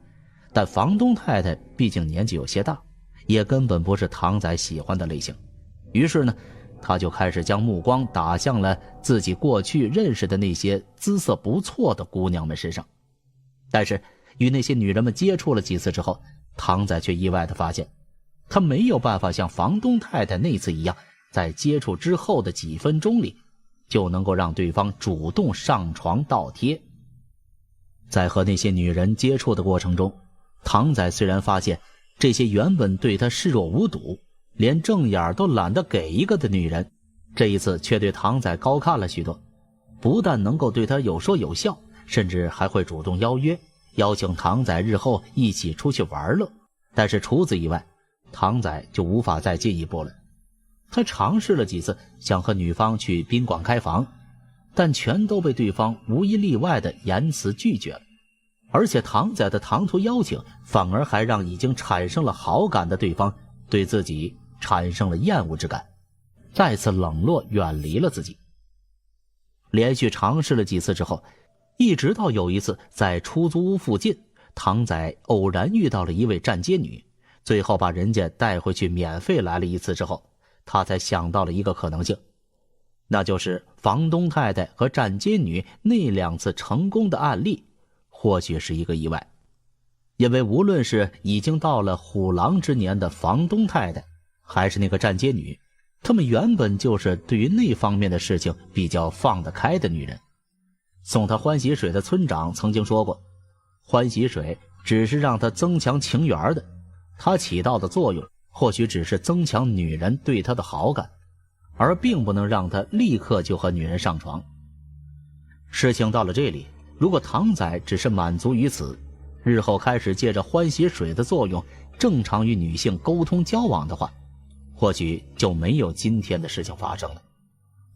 但房东太太毕竟年纪有些大，也根本不是唐仔喜欢的类型。于是呢，他就开始将目光打向了自己过去认识的那些姿色不错的姑娘们身上。但是与那些女人们接触了几次之后，唐仔却意外地发现，他没有办法像房东太太那次一样，在接触之后的几分钟里就能够让对方主动上床倒贴。在和那些女人接触的过程中，唐仔虽然发现这些原本对他视若无睹，连正眼都懒得给一个的女人，这一次却对唐仔高看了许多，不但能够对他有说有笑，甚至还会主动邀约，邀请唐仔日后一起出去玩乐。但是除此以外，唐仔就无法再进一步了。他尝试了几次想和女方去宾馆开房，但全都被对方无一例外的严词拒绝了。而且唐仔的唐突邀请反而还让已经产生了好感的对方对自己产生了厌恶之感，再次冷落远离了自己。连续尝试了几次之后，一直到有一次在出租屋附近，唐仔偶然遇到了一位站街女，最后把人家带回去免费来了一次之后，他才想到了一个可能性，那就是房东太太和站街女那2次成功的案例或许是一个意外。因为无论是已经到了虎狼之年的房东太太，还是那个站街女，她们原本就是对于那方面的事情比较放得开的女人。送她欢喜水的村长曾经说过，欢喜水只是让她增强情缘的，它起到的作用或许只是增强女人对他的好感，而并不能让他立刻就和女人上床。事情到了这里，如果唐仔只是满足于此，日后开始借着欢喜水的作用正常与女性沟通交往的话，或许就没有今天的事情发生了。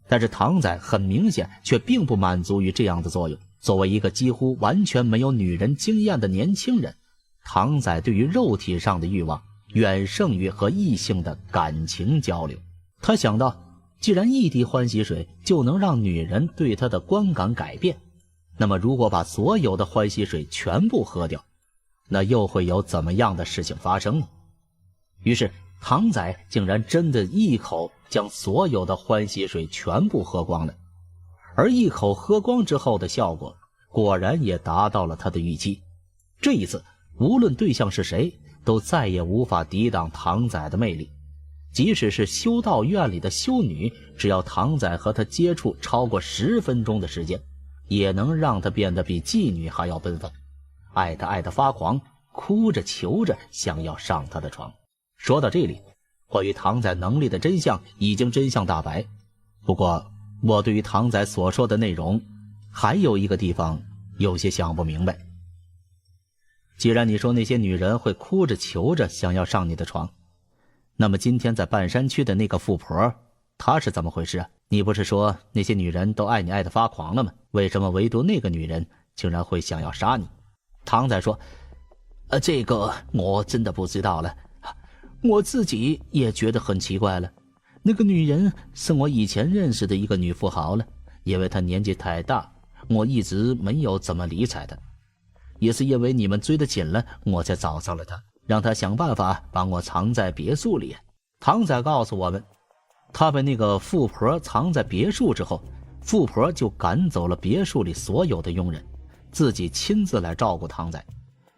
但是唐仔很明显却并不满足于这样的作用。作为一个几乎完全没有女人经验的年轻人，唐仔对于肉体上的欲望远胜于和异性的感情交流。他想到，既然一滴欢喜水就能让女人对他的观感改变，那么如果把所有的欢喜水全部喝掉，那又会有怎么样的事情发生呢？于是唐仔竟然真的一口将所有的欢喜水全部喝光了，而一口喝光之后的效果果然也达到了他的预期。这一次无论对象是谁，都再也无法抵挡唐仔的魅力。即使是修道院里的修女，只要唐仔和她接触超过10分钟的时间，也能让她变得比妓女还要奔放，爱她爱得发狂，哭着求着想要上他的床。说到这里，关于唐仔能力的真相已经真相大白。不过我对于唐仔所说的内容还有一个地方有些想不明白。既然你说那些女人会哭着求着想要上你的床，那么今天在半山区的那个富婆，她是怎么回事啊？你不是说那些女人都爱你爱得发狂了吗？为什么唯独那个女人竟然会想要杀你？唐仔说，这个我真的不知道了，我自己也觉得很奇怪了。那个女人是我以前认识的一个女富豪了，因为她年纪太大，我一直没有怎么理睬他，也是因为你们追得紧了，我才找上了他，让他想办法把我藏在别墅里。唐仔告诉我们，他被那个富婆藏在别墅之后，富婆就赶走了别墅里所有的佣人，自己亲自来照顾唐仔。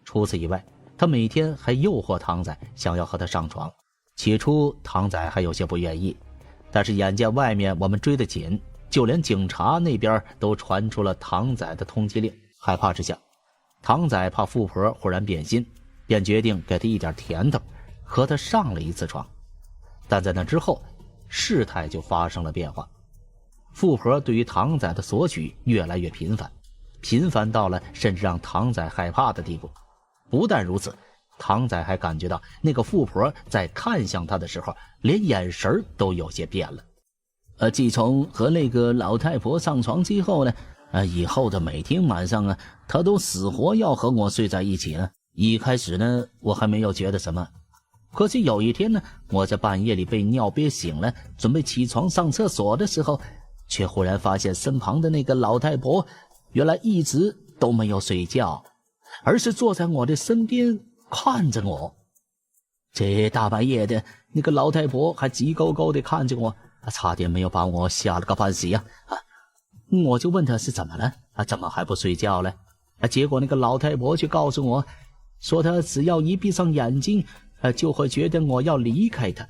除此以外，他每天还诱惑唐仔，想要和他上床。起初唐仔还有些不愿意，但是眼见外面我们追得紧，就连警察那边都传出了唐仔的通缉令。害怕之下，唐仔怕富婆忽然变心，便决定给他一点甜头，和他上了一次床。但在那之后，事态就发生了变化。富婆对于唐仔的索取越来越频繁，频繁到了甚至让唐仔害怕的地步。不但如此，唐仔还感觉到那个富婆在看向他的时候，连眼神都有些变了。自从和那个老太婆上床之后呢，以后的每天晚上啊，她都死活要和我睡在一起呢。一开始呢，我还没有觉得什么，可是有一天呢，我在半夜里被尿憋醒了，准备起床上厕所的时候，却忽然发现身旁的那个老太婆原来一直都没有睡觉，而是坐在我的身边看着我。这大半夜的，那个老太婆还直勾勾地看着我，差点没有把我吓了个半死呀！我就问她是怎么了，怎么还不睡觉了？结果那个老太婆却告诉我，说她只要一闭上眼睛，就会觉得我要离开她，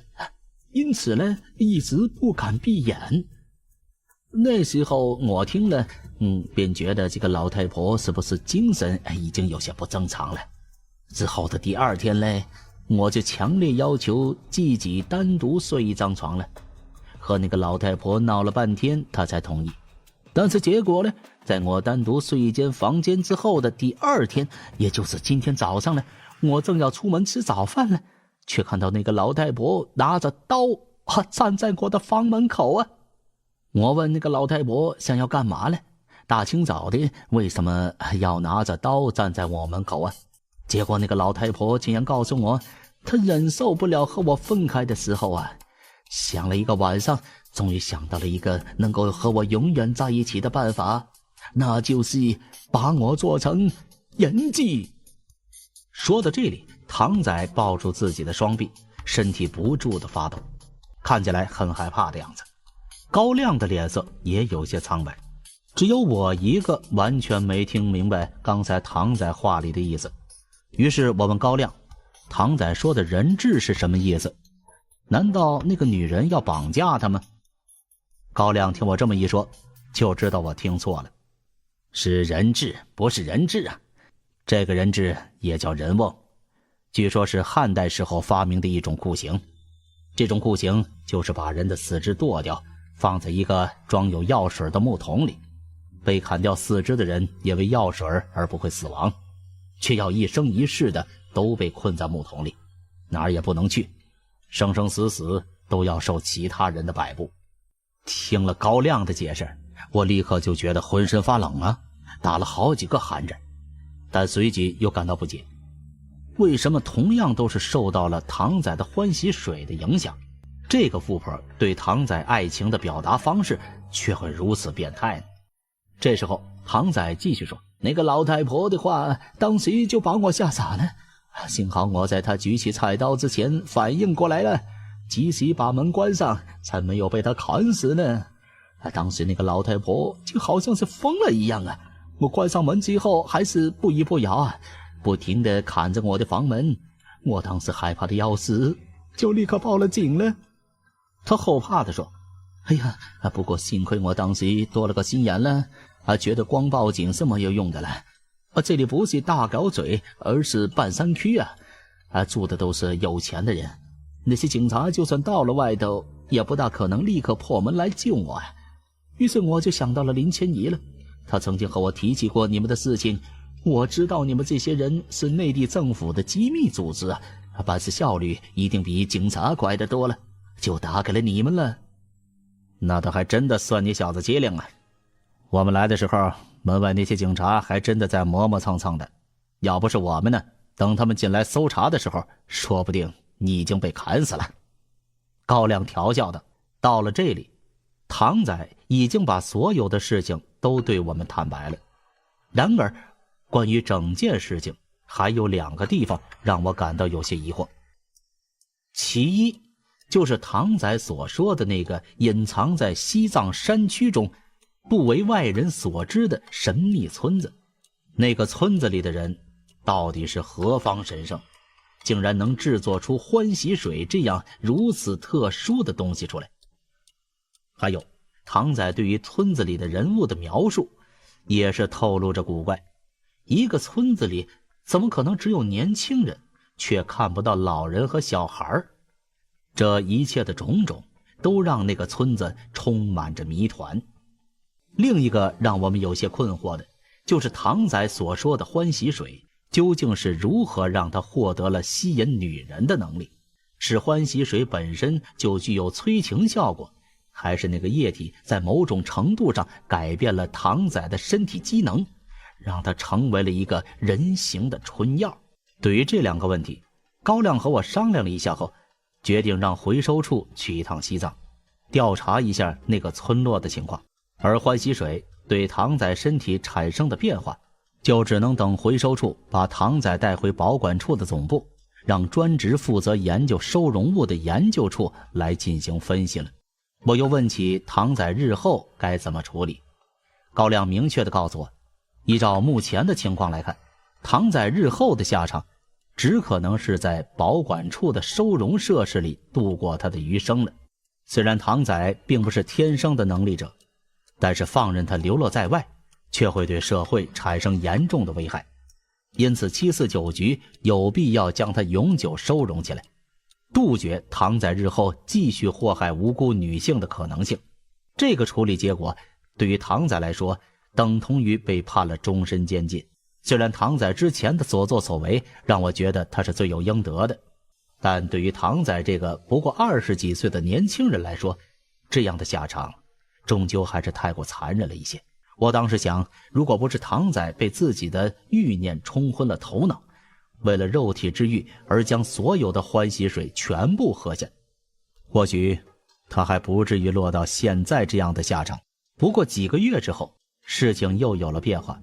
因此呢，一直不敢闭眼。那时候我听了，便觉得这个老太婆是不是精神已经有些不正常了。之后的第二天呢，我就强烈要求自己单独睡一张床了，和那个老太婆闹了半天，她才同意。但是结果呢，在我单独睡一间房间之后的第二天，也就是今天早上呢，我正要出门吃早饭了，却看到那个老太婆拿着刀站在我的房门口啊！我问那个老太婆想要干嘛呢？大清早的为什么要拿着刀站在我门口啊？结果那个老太婆竟然告诉我，她忍受不了和我分开的时候啊，想了一个晚上，终于想到了一个能够和我永远在一起的办法，那就是把我做成人质。说到这里，唐仔抱住自己的双臂，身体不住地发抖，看起来很害怕的样子。高亮的脸色也有些苍白，只有我一个完全没听明白刚才唐仔话里的意思。于是我问高亮，唐仔说的人质是什么意思？难道那个女人要绑架他吗？高亮听我这么一说，就知道我听错了，是人质，不是人质啊。这个人质也叫人瓮，据说是汉代时候发明的一种酷刑。这种酷刑就是把人的四肢剁掉，放在一个装有药水的木桶里，被砍掉四肢的人因为药水而不会死亡，却要一生一世的都被困在木桶里，哪儿也不能去，生生死死都要受其他人的摆布。听了高亮的解释，我立刻就觉得浑身发冷啊，打了好几个寒颤，但随即又感到不解，为什么同样都是受到了唐仔的欢喜水的影响，这个富婆对唐仔爱情的表达方式却会如此变态呢？这时候唐仔继续说，那个老太婆的话当时就把我吓傻了，幸好我在她举起菜刀之前反应过来了，及时把门关上，才没有被她砍死呢。当时那个老太婆就好像是疯了一样啊，我关上门之后还是不依不饶不停地砍着我的房门，我当时害怕的要死，就立刻报了警了。他后怕地说，哎呀，不过幸亏我当时多了个心眼了，觉得光报警是没有用的了。这里不是大搞嘴，而是半山区住的都是有钱的人，那些警察就算到了外头，也不大可能立刻破门来救我于是我就想到了林千怡了，他曾经和我提起过你们的事情，我知道你们这些人是内地政府的机密组织办事效率一定比警察快得多了，就打给了你们了。那他还真的算你小子机灵我们来的时候，门外那些警察还真的在磨磨蹭蹭的，要不是我们呢，等他们进来搜查的时候，说不定你已经被砍死了。高亮调笑道。到了这里，唐仔已经把所有的事情都都对我们坦白了。然而，关于整件事情，还有2个地方让我感到有些疑惑。其一，就是唐仔所说的那个隐藏在西藏山区中、不为外人所知的神秘村子。那个村子里的人到底是何方神圣，竟然能制作出欢喜水这样如此特殊的东西出来？还有，唐仔对于村子里的人物的描述也是透露着古怪。一个村子里怎么可能只有年轻人，却看不到老人和小孩？这一切的种种都让那个村子充满着谜团。另一个让我们有些困惑的，就是唐仔所说的欢喜水究竟是如何让他获得了吸引女人的能力？是欢喜水本身就具有催情效果，还是那个液体在某种程度上改变了唐仔的身体机能，让他成为了一个人形的春药？对于这2个问题，高亮和我商量了一下后，决定让回收处去一趟西藏，调查一下那个村落的情况。而欢喜水对唐仔身体产生的变化，就只能等回收处把唐仔带回保管处的总部，让专职负责研究收容物的研究处来进行分析了。我又问起唐仔日后该怎么处理，高亮明确地告诉我，依照目前的情况来看，唐仔日后的下场只可能是在保管处的收容设施里度过他的余生了。虽然唐仔并不是天生的能力者，但是放任他流落在外，却会对社会产生严重的危害。因此749局有必要将他永久收容起来，杜绝唐仔日后继续祸害无辜女性的可能性。这个处理结果对于唐仔来说等同于被判了终身监禁。虽然唐仔之前的所作所为让我觉得他是罪有应得的，但对于唐仔这个不过20几岁的年轻人来说，这样的下场终究还是太过残忍了一些。我当时想，如果不是唐仔被自己的欲念冲昏了头脑，为了肉体之欲而将所有的欢喜水全部喝下，或许他还不至于落到现在这样的下场。不过几个月之后，事情又有了变化。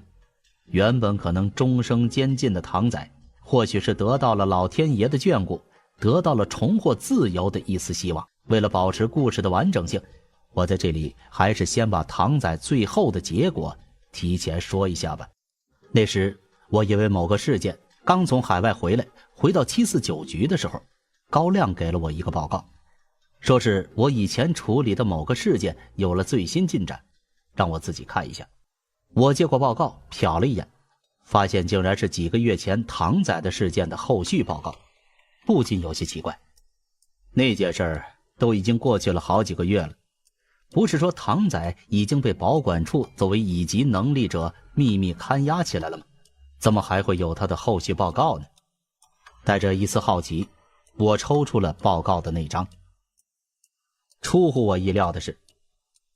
原本可能终生监禁的唐仔，或许是得到了老天爷的眷顾，得到了重获自由的一丝希望。为了保持故事的完整性，我在这里还是先把唐仔最后的结果提前说一下吧。那时我因为某个事件刚从海外回来，回到749局的时候，高亮给了我一个报告，说是我以前处理的某个事件有了最新进展，让我自己看一下。我接过报告瞟了一眼，发现竟然是几个月前唐仔的事件的后续报告，不禁有些奇怪。那件事儿都已经过去了好几个月了，不是说唐仔已经被保管处作为乙级能力者秘密看押起来了吗？怎么还会有他的后续报告呢？带着一丝好奇，我抽出了报告的那张。出乎我意料的是，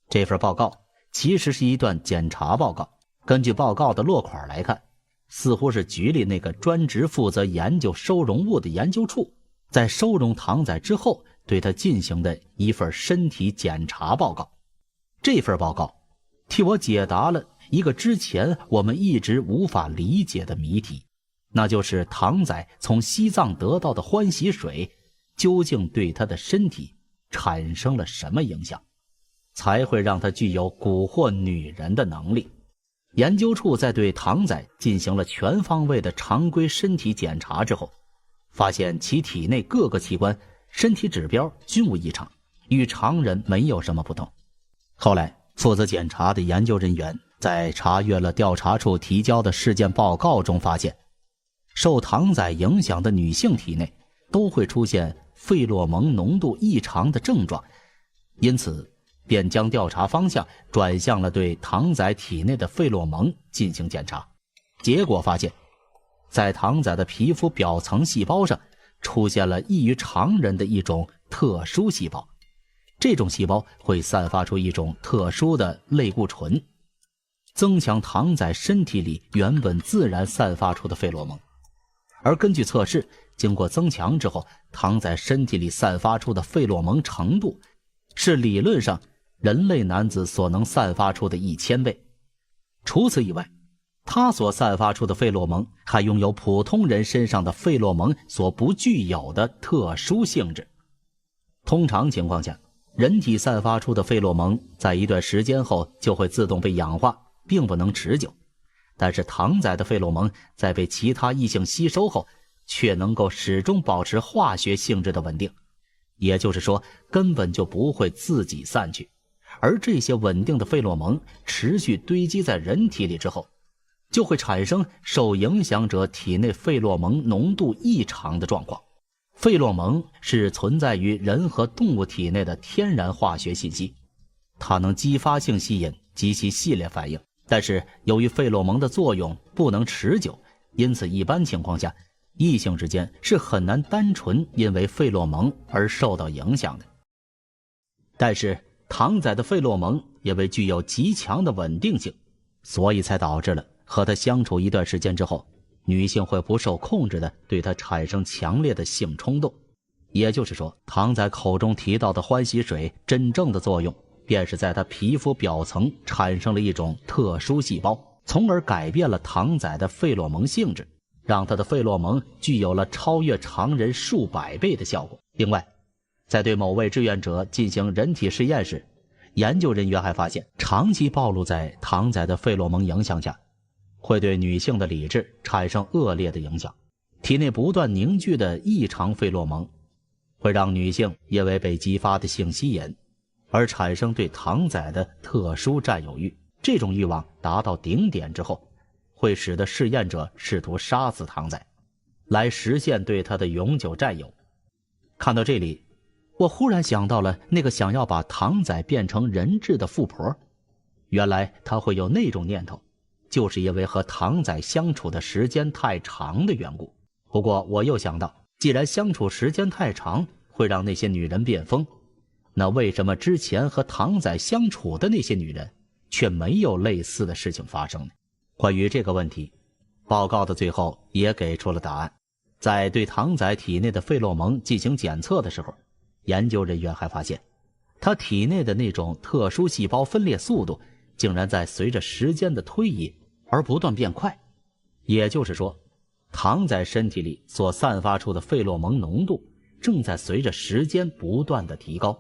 这份报告其实是一段检查报告。根据报告的落款来看，似乎是局里那个专职负责研究收容物的研究处在收容唐仔之后对他进行的一份身体检查报告。这份报告替我解答了一个之前我们一直无法理解的谜题，那就是唐仔从西藏得到的欢喜水究竟对他的身体产生了什么影响，才会让他具有蛊惑女人的能力。研究处在对唐仔进行了全方位的常规身体检查之后，发现其体内各个器官身体指标均无异常，与常人没有什么不同。后来负责检查的研究人员在查阅了调查处提交的事件报告中发现，受唐仔影响的女性体内都会出现费洛蒙浓度异常的症状，因此便将调查方向转向了对唐仔体内的费洛蒙进行检查。结果发现，在唐仔的皮肤表层细胞上出现了异于常人的一种特殊细胞，这种细胞会散发出一种特殊的类固醇，增强唐仔身体里原本自然散发出的费洛蒙。而根据测试，经过增强之后，唐仔身体里散发出的费洛蒙程度是理论上人类男子所能散发出的1000倍。除此以外，它所散发出的费洛蒙还拥有普通人身上的费洛蒙所不具有的特殊性质。通常情况下，人体散发出的费洛蒙在一段时间后就会自动被氧化，并不能持久。但是唐仔的费洛蒙在被其他异性吸收后，却能够始终保持化学性质的稳定，也就是说根本就不会自己散去。而这些稳定的费洛蒙持续堆积在人体里之后，就会产生受影响者体内费洛蒙浓度异常的状况。费洛蒙是存在于人和动物体内的天然化学信息，它能激发性吸引及其系列反应，但是由于费洛蒙的作用不能持久，因此一般情况下异性之间是很难单纯因为费洛蒙而受到影响的。但是唐仔的费洛蒙因为具有极强的稳定性，所以才导致了和他相处一段时间之后，女性会不受控制的对他产生强烈的性冲动。也就是说，唐仔口中提到的欢喜水真正的作用便是在他皮肤表层产生了一种特殊细胞，从而改变了唐仔的费洛蒙性质，让他的费洛蒙具有了超越常人数百倍的效果。另外，在对某位志愿者进行人体实验时，研究人员还发现，长期暴露在唐仔的费洛蒙影响下，会对女性的理智产生恶劣的影响。体内不断凝聚的异常费洛蒙会让女性因为被激发的性吸引而产生对唐仔的特殊占有欲，这种欲望达到顶点之后，会使得试验者试图杀死唐仔，来实现对他的永久占有。看到这里，我忽然想到了那个想要把唐仔变成人质的富婆，原来她会有那种念头，就是因为和唐仔相处的时间太长的缘故。不过我又想到，既然相处时间太长会让那些女人变疯，那为什么之前和唐仔相处的那些女人却没有类似的事情发生呢？关于这个问题，报告的最后也给出了答案。在对唐仔体内的费洛蒙进行检测的时候，研究人员还发现，他体内的那种特殊细胞分裂速度竟然在随着时间的推移而不断变快。也就是说，唐仔身体里所散发出的费洛蒙浓度正在随着时间不断的提高。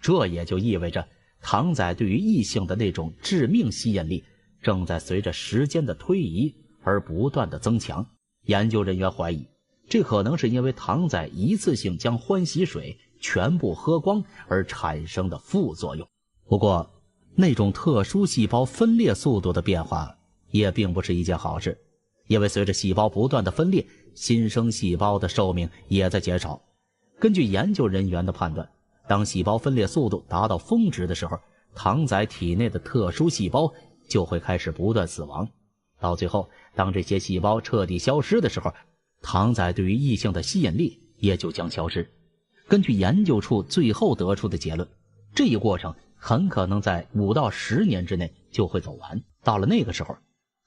这也就意味着唐仔对于异性的那种致命吸引力正在随着时间的推移而不断的增强。研究人员怀疑，这可能是因为唐仔一次性将欢喜水全部喝光而产生的副作用。不过，那种特殊细胞分裂速度的变化也并不是一件好事，因为随着细胞不断的分裂，新生细胞的寿命也在减少。根据研究人员的判断，当细胞分裂速度达到峰值的时候，唐仔体内的特殊细胞就会开始不断死亡。到最后，当这些细胞彻底消失的时候，唐仔对于异性的吸引力也就将消失。根据研究处最后得出的结论，这一过程很可能在5到10年之内就会走完。到了那个时候，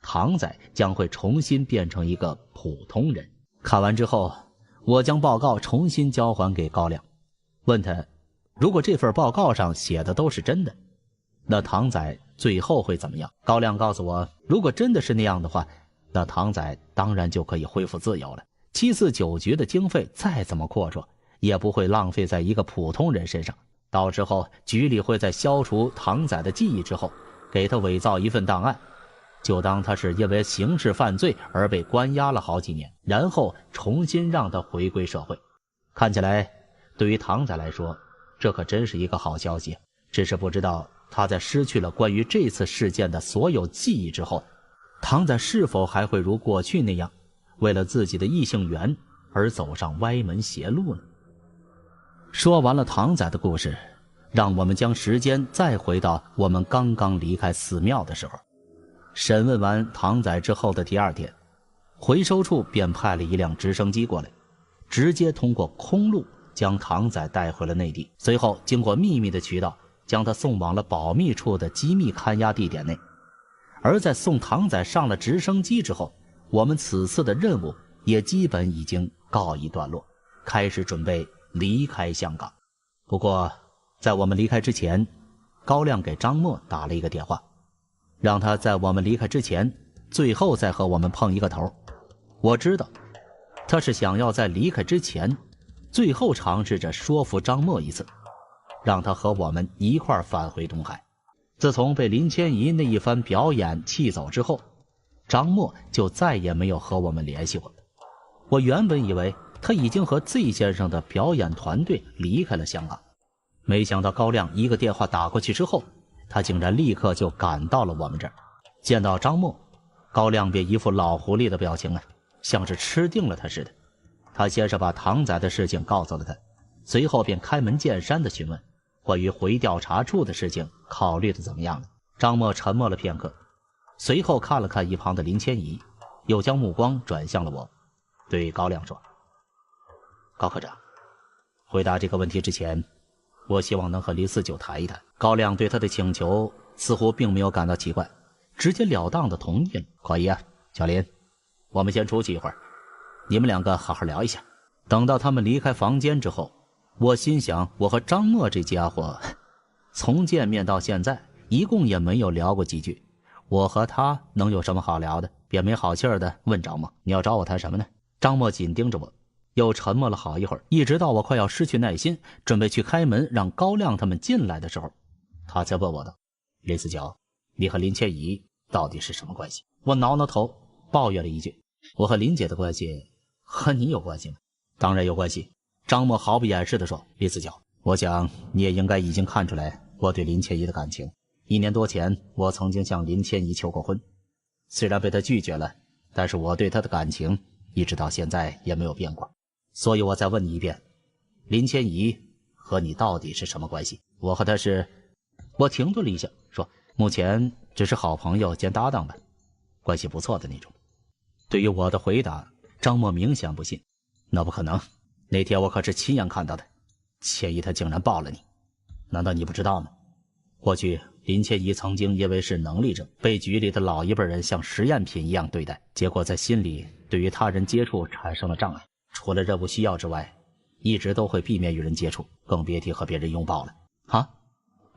唐仔将会重新变成一个普通人。看完之后，我将报告重新交还给高亮，问他，如果这份报告上写的都是真的，那唐仔最后会怎么样？高亮告诉我，如果真的是那样的话，那唐仔当然就可以恢复自由了。749局的经费再怎么阔绰，也不会浪费在一个普通人身上。到时候局里会在消除唐仔的记忆之后，给他伪造一份档案，就当他是因为刑事犯罪而被关押了好几年，然后重新让他回归社会。看起来对于唐仔来说，这可真是一个好消息。只是不知道他在失去了关于这次事件的所有记忆之后，唐仔是否还会如过去那样为了自己的异性缘而走上歪门邪路呢？说完了唐仔的故事，让我们将时间再回到我们刚刚离开寺庙的时候。审问完唐仔之后的第2天，回收处便派了一辆直升机过来，直接通过空路将唐仔带回了内地，随后经过秘密的渠道将他送往了保密处的机密看押地点内。而在送唐仔上了直升机之后，我们此次的任务也基本已经告一段落，开始准备离开香港。不过在我们离开之前，高亮给张默打了一个电话，让他在我们离开之前，最后再和我们碰一个头。我知道，他是想要在离开之前，最后尝试着说服张默一次，让他和我们一块返回东海。自从被林千怡那一番表演气走之后，张默就再也没有和我们联系过。我原本以为他已经和 Z 先生的表演团队离开了香港，没想到高亮一个电话打过去之后，他竟然立刻就赶到了我们这儿。见到张默，高亮便一副老狐狸的表情像是吃定了他似的。他先是把唐仔的事情告诉了他，随后便开门见山的询问关于回调查处的事情考虑的怎么样了。张默沉默了片刻，随后看了看一旁的林千怡，又将目光转向了我，对高亮说：高科长，回答这个问题之前，我希望能和林49谈一谈。高亮对他的请求似乎并没有感到奇怪，直截了当的同意了。可以啊，小林，我们先出去一会儿，你们两个好好聊一下。等到他们离开房间之后，我心想，我和张默这家伙从见面到现在一共也没有聊过几句，我和他能有什么好聊的？便没好气儿的问张默：你要找我谈什么呢？张默紧盯着我，又沉默了好一会儿，一直到我快要失去耐心，准备去开门让高亮他们进来的时候，他才问我道：林49，你和林千怡到底是什么关系？我挠挠头抱怨了一句：我和林姐的关系和你有关系吗？当然有关系。张默毫不掩饰地说：林49，我想你也应该已经看出来我对林千怡的感情。1年多前我曾经向林千怡求过婚，虽然被她拒绝了，但是我对她的感情一直到现在也没有变过。所以我再问你一遍，林千怡和你到底是什么关系？我和她是……我停顿了一下，说：目前只是好朋友兼搭档吧，关系不错的那种。对于我的回答，张默明显不信。那不可能，那天我可是亲眼看到的，千怡她竟然抱了你，难道你不知道吗？过去林千怡曾经因为是能力症，被局里的老一辈人像实验品一样对待，结果在心里对于他人接触产生了障碍，除了任务需要之外，一直都会避免与人接触，更别提和别人拥抱了。啊，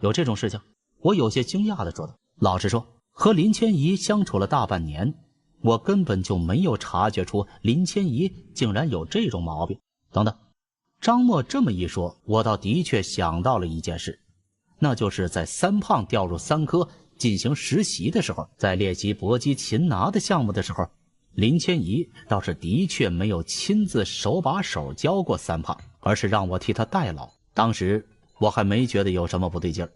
有这种事情？我有些惊讶地说道。老实说，和林千怡相处了大半年，我根本就没有察觉出林千怡竟然有这种毛病。等等，张默这么一说，我倒的确想到了一件事，那就是在三胖调入3科进行实习的时候，在练习搏击擒拿的项目的时候，林千怡倒是的确没有亲自手把手教过三胖，而是让我替他代劳。当时我还没觉得有什么不对劲儿，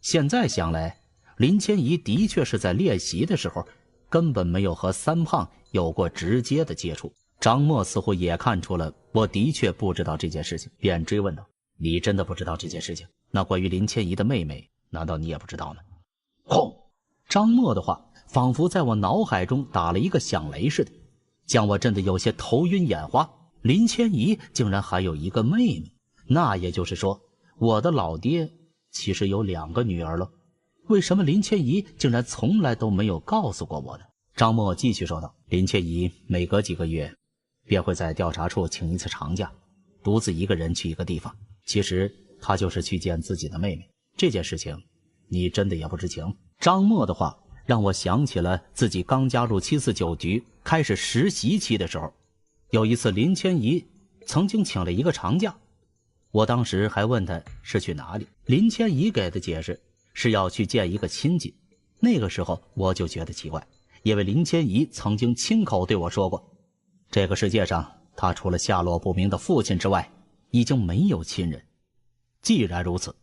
现在想来，林千怡的确是在练习的时候根本没有和三胖有过直接的接触。张默似乎也看出了我的确不知道这件事情，便追问道：你真的不知道这件事情？那关于林千怡的妹妹，难道你也不知道吗？轰！张默的话仿佛在我脑海中打了一个响雷似的，将我震得有些头晕眼花。林千怡竟然还有一个妹妹，那也就是说，我的老爹其实有2个女儿了。为什么林千怡竟然从来都没有告诉过我呢？张默继续说道：林千怡每隔几个月便会在调查处请一次长假，独自一个人去一个地方，其实她就是去见自己的妹妹。这件事情你真的也不知情？张默的话让我想起了自己刚加入749局开始实习期的时候，有一次林千怡曾经请了一个长假，我当时还问他是去哪里，林千怡给的解释是要去见一个亲戚。那个时候我就觉得奇怪，因为林千怡曾经亲口对我说过，这个世界上他除了下落不明的父亲之外，已经没有亲人。既然如此，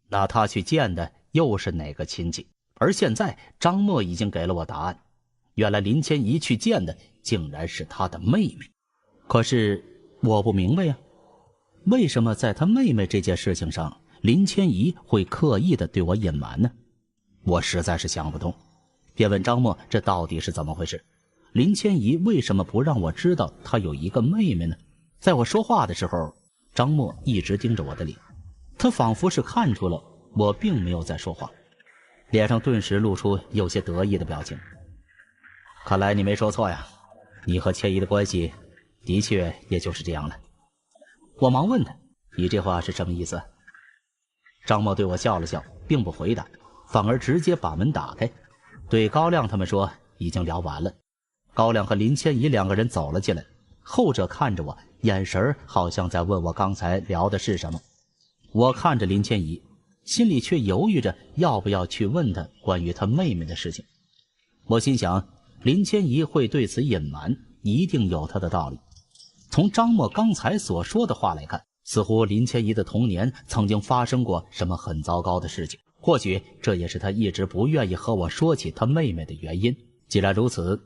那他去见的又是哪个亲戚？而现在张默已经给了我答案，原来林千怡去见的竟然是他的妹妹。可是我不明白呀，为什么在他妹妹这件事情上，林千怡会刻意的对我隐瞒呢？我实在是想不通，便问张默这到底是怎么回事？林千怡为什么不让我知道她有一个妹妹呢？在我说话的时候，张默一直盯着我的脸，他仿佛是看出了我并没有在说话，脸上顿时露出有些得意的表情。看来你没说错呀，你和千怡的关系的确也就是这样了。我忙问他，你这话是什么意思？张默对我笑了笑，并不回答，反而直接把门打开，对高亮他们说已经聊完了。高亮和林千怡两个人走了进来，后者看着我，眼神好像在问我刚才聊的是什么。我看着林千怡，心里却犹豫着要不要去问她关于她妹妹的事情。我心想，林千怡会对此隐瞒，一定有她的道理。从张默刚才所说的话来看，似乎林千怡的童年曾经发生过什么很糟糕的事情，或许这也是她一直不愿意和我说起她妹妹的原因。既然如此，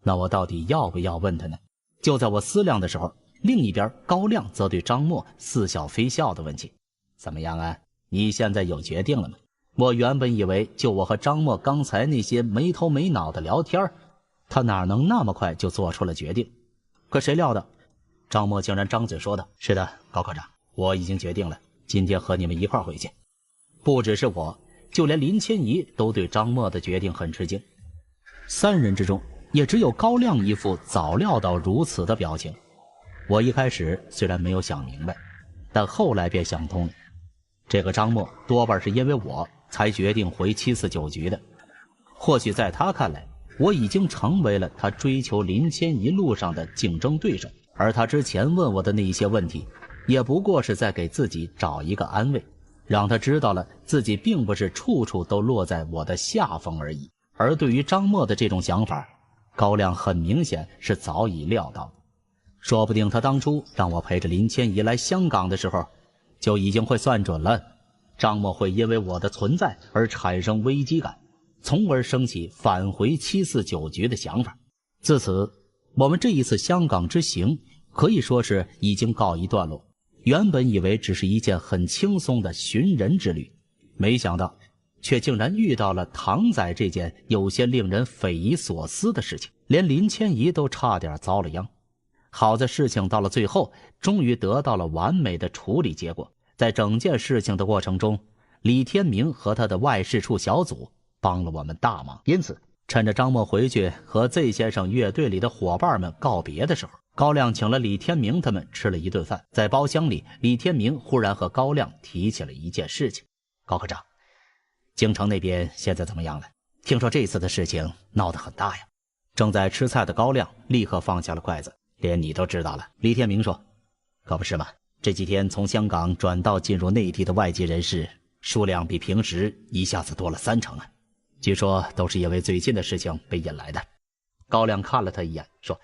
那我到底要不要问她呢？就在我思量的时候，另一边高亮则对张默似笑非笑地问起：怎么样啊，你现在有决定了吗？我原本以为就我和张默刚才那些没头没脑的聊天，他哪能那么快就做出了决定。可谁料到张默竟然张嘴说道：是的，高科长，我已经决定了，今天和你们一块回去。不只是我，就连林千怡都对张默的决定很吃惊。三人之中也只有高亮一副早料到如此的表情。我一开始虽然没有想明白，但后来便想通了，这个张默多半是因为我才决定回749局的。或许在他看来，我已经成为了他追求林千怡路上的竞争对手，而他之前问我的那些问题，也不过是在给自己找一个安慰，让他知道了自己并不是处处都落在我的下风而已。而对于张默的这种想法，高亮很明显是早已料到，说不定他当初让我陪着林千怡来香港的时候，就已经会算准了张默会因为我的存在而产生危机感，从而升起返回749局的想法。自此，我们这一次香港之行可以说是已经告一段落。原本以为只是一件很轻松的寻人之旅，没想到却竟然遇到了唐仔这件有些令人匪夷所思的事情，连林千怡都差点遭了殃。好在事情到了最后，终于得到了完美的处理结果。在整件事情的过程中，李天明和他的外事处小组帮了我们大忙。因此，趁着张默回去和 Z 先生乐队里的伙伴们告别的时候，高亮请了李天明他们吃了一顿饭。在包厢里，李天明忽然和高亮提起了一件事情：高科长，京城那边现在怎么样了？听说这次的事情闹得很大呀。正在吃菜的高亮立刻放下了筷子：连你都知道了？李天明说：可不是嘛，这几天从香港转到进入内地的外籍人士数量比平时一下子多了30%啊，据说都是因为最近的事情被引来的。高亮看了他一眼说：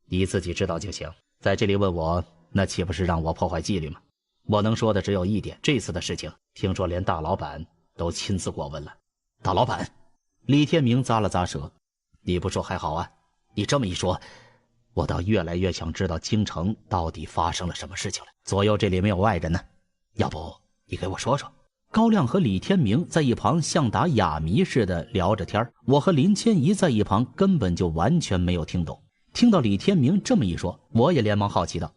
你自己知道就行，在这里问我，那岂不是让我破坏纪律吗？我能说的只有一点，这次的事情听说连大老板都亲自过问了。大老板？李天明咂了咂舌：你不说还好啊，你这么一说，我倒越来越想知道京城到底发生了什么事情了。左右这里没有外人呢，要不你给我说说。高亮和李天明在一旁像打哑谜似的聊着天，我和林千怡在一旁根本就完全没有听懂。听到李天明这么一说，我也连忙好奇道：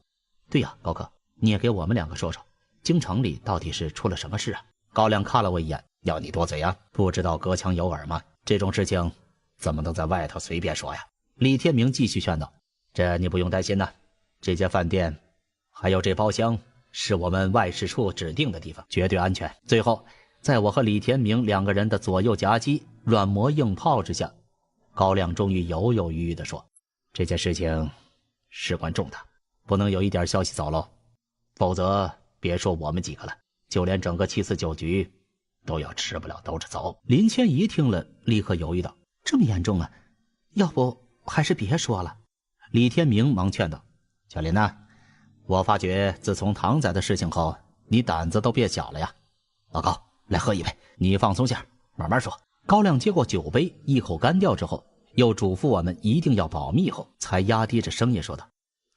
对呀，高哥，你也给我们两个说说，京城里到底是出了什么事啊？高亮看了我一眼：要你多嘴啊，不知道隔墙有耳吗？这种事情怎么能在外头随便说呀？李天明继续劝道：这你不用担心呐，这间饭店还有这包厢是我们外事处指定的地方，绝对安全。最后，在我和李天明两个人的左右夹击、软磨硬泡之下，高亮终于犹犹豫豫地说：这件事情事关重大，不能有一点消息走漏，否则别说我们几个了，就连整个749局都要吃不了兜着走。林千怡听了立刻犹豫道：这么严重啊，要不还是别说了。李天明忙劝道：小林呐，我发觉自从唐仔的事情后，你胆子都变小了呀。老高，来喝一杯，你放松下，慢慢说。高亮接过酒杯，一口干掉之后，又嘱咐我们一定要保密后，才压低着声音说道：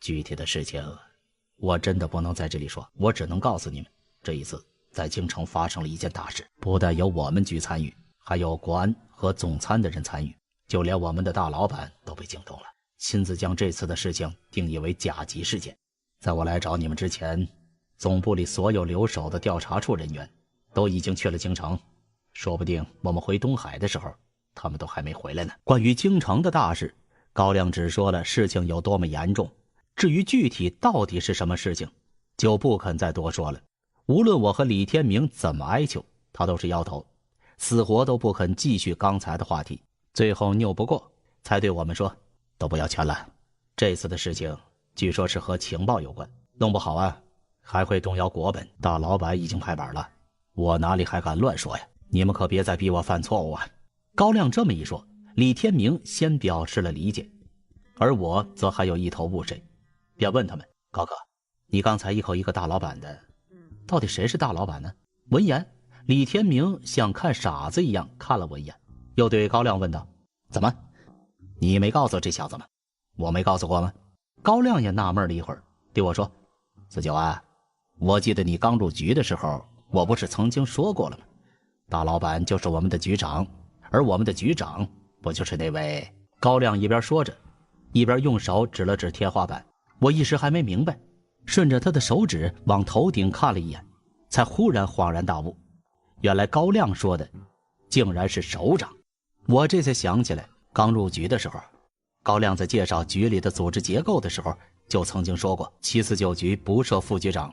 具体的事情我真的不能在这里说，我只能告诉你们，这一次在京城发生了一件大事，不但有我们局参与，还有国安和总参的人参与，就连我们的大老板都被惊动了，亲自将这次的事情定义为甲级事件。在我来找你们之前，总部里所有留守的调查处人员都已经去了京城，说不定我们回东海的时候，他们都还没回来呢。关于京城的大事，高亮只说了事情有多么严重，至于具体到底是什么事情，就不肯再多说了。无论我和李天明怎么哀求，他都是摇头，死活都不肯继续刚才的话题。最后拗不过，才对我们说：“都不要钱了，这次的事情据说是和情报有关，弄不好啊，还会动摇国本。大老板已经拍板了，我哪里还敢乱说呀？你们可别再逼我犯错误啊！”高亮这么一说，李天明先表示了理解，而我则还有一头雾水，便问他们：“高哥，你刚才一口一个大老板的，到底谁是大老板呢？”闻言，李天明像看傻子一样看了我一眼，又对高亮问道：“怎么，你没告诉这小子吗？我没告诉过吗？”高亮也纳闷了一会儿，对我说：“四九啊，我记得你刚入局的时候，我不是曾经说过了吗？大老板就是我们的局长，而我们的局长不就是那位……”高亮一边说着，一边用手指了指天花板。我一时还没明白，顺着他的手指往头顶看了一眼，才忽然恍然大悟，原来高亮说的竟然是首长。我这才想起来，刚入局的时候，高亮在介绍局里的组织结构的时候，就曾经说过749局不设副局长，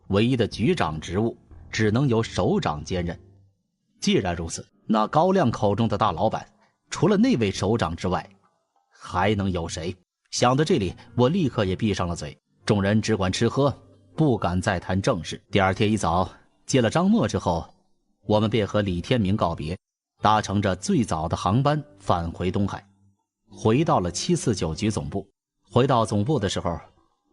唯一的局长职务只能由首长兼任。既然如此，那高亮口中的大老板，除了那位首长之外，还能有谁？想到这里，我立刻也闭上了嘴。众人只管吃喝，不敢再谈正事。第二天一早，接了张默之后，我们便和李天明告别，搭乘着最早的航班返回东海，回到了749局总部。回到总部的时候，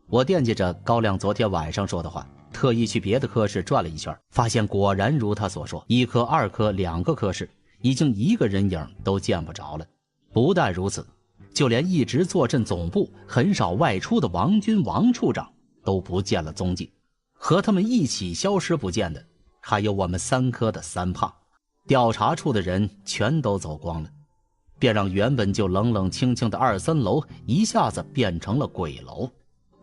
我惦记着高亮昨天晚上说的话，特意去别的科室转了一圈，发现果然如他所说，1科、2科2个科室已经一个人影都见不着了。不但如此，就连一直坐镇总部很少外出的王军王处长都不见了踪迹。和他们一起消失不见的还有我们3科的3胖。调查处的人全都走光了，便让原本就冷冷清清的2、3楼一下子变成了鬼楼。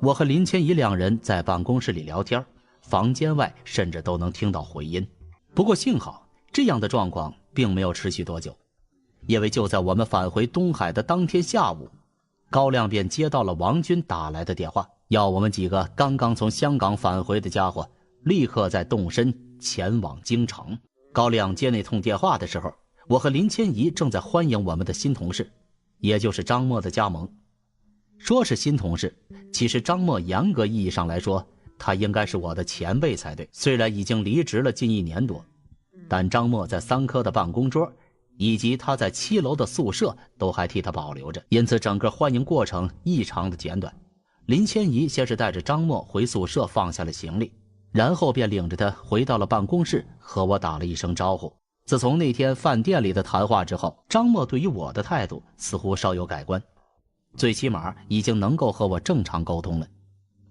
我和林千怡2人在办公室里聊天，房间外甚至都能听到回音。不过幸好这样的状况并没有持续多久，因为就在我们返回东海的当天下午，高亮便接到了王军打来的电话，要我们几个刚刚从香港返回的家伙立刻再动身前往京城。高亮接那通电话的时候，我和林千怡正在欢迎我们的新同事，也就是张默的加盟。说是新同事，其实张默严格意义上来说，他应该是我的前辈才对。虽然已经离职了近1年多，但张默在3科的办公桌以及他在7楼的宿舍都还替他保留着，因此整个欢迎过程异常的简短。林千怡先是带着张默回宿舍放下了行李，然后便领着他回到了办公室，和我打了一声招呼。自从那天饭店里的谈话之后，张默对于我的态度似乎稍有改观，最起码已经能够和我正常沟通了。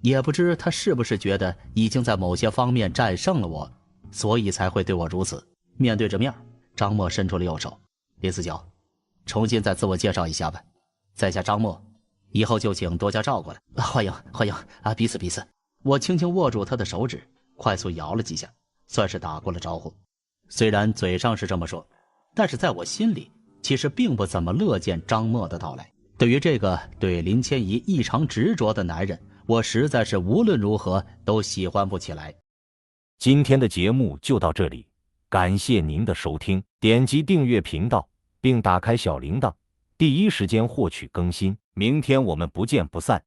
也不知他是不是觉得已经在某些方面战胜了我，所以才会对我如此。面对着面，张默伸出了右手：“林49，重新再自我介绍一下吧，在下张默，以后就请多加照顾了。”“欢迎欢迎啊，彼此彼此。”我轻轻握住他的手指，快速摇了几下，算是打过了招呼。虽然嘴上是这么说，但是在我心里其实并不怎么乐见张默的到来。对于这个对林千怡异常执着的男人，我实在是无论如何都喜欢不起来。今天的节目就到这里，感谢您的收听，点击订阅频道并打开小铃铛，第一时间获取更新。明天我们不见不散。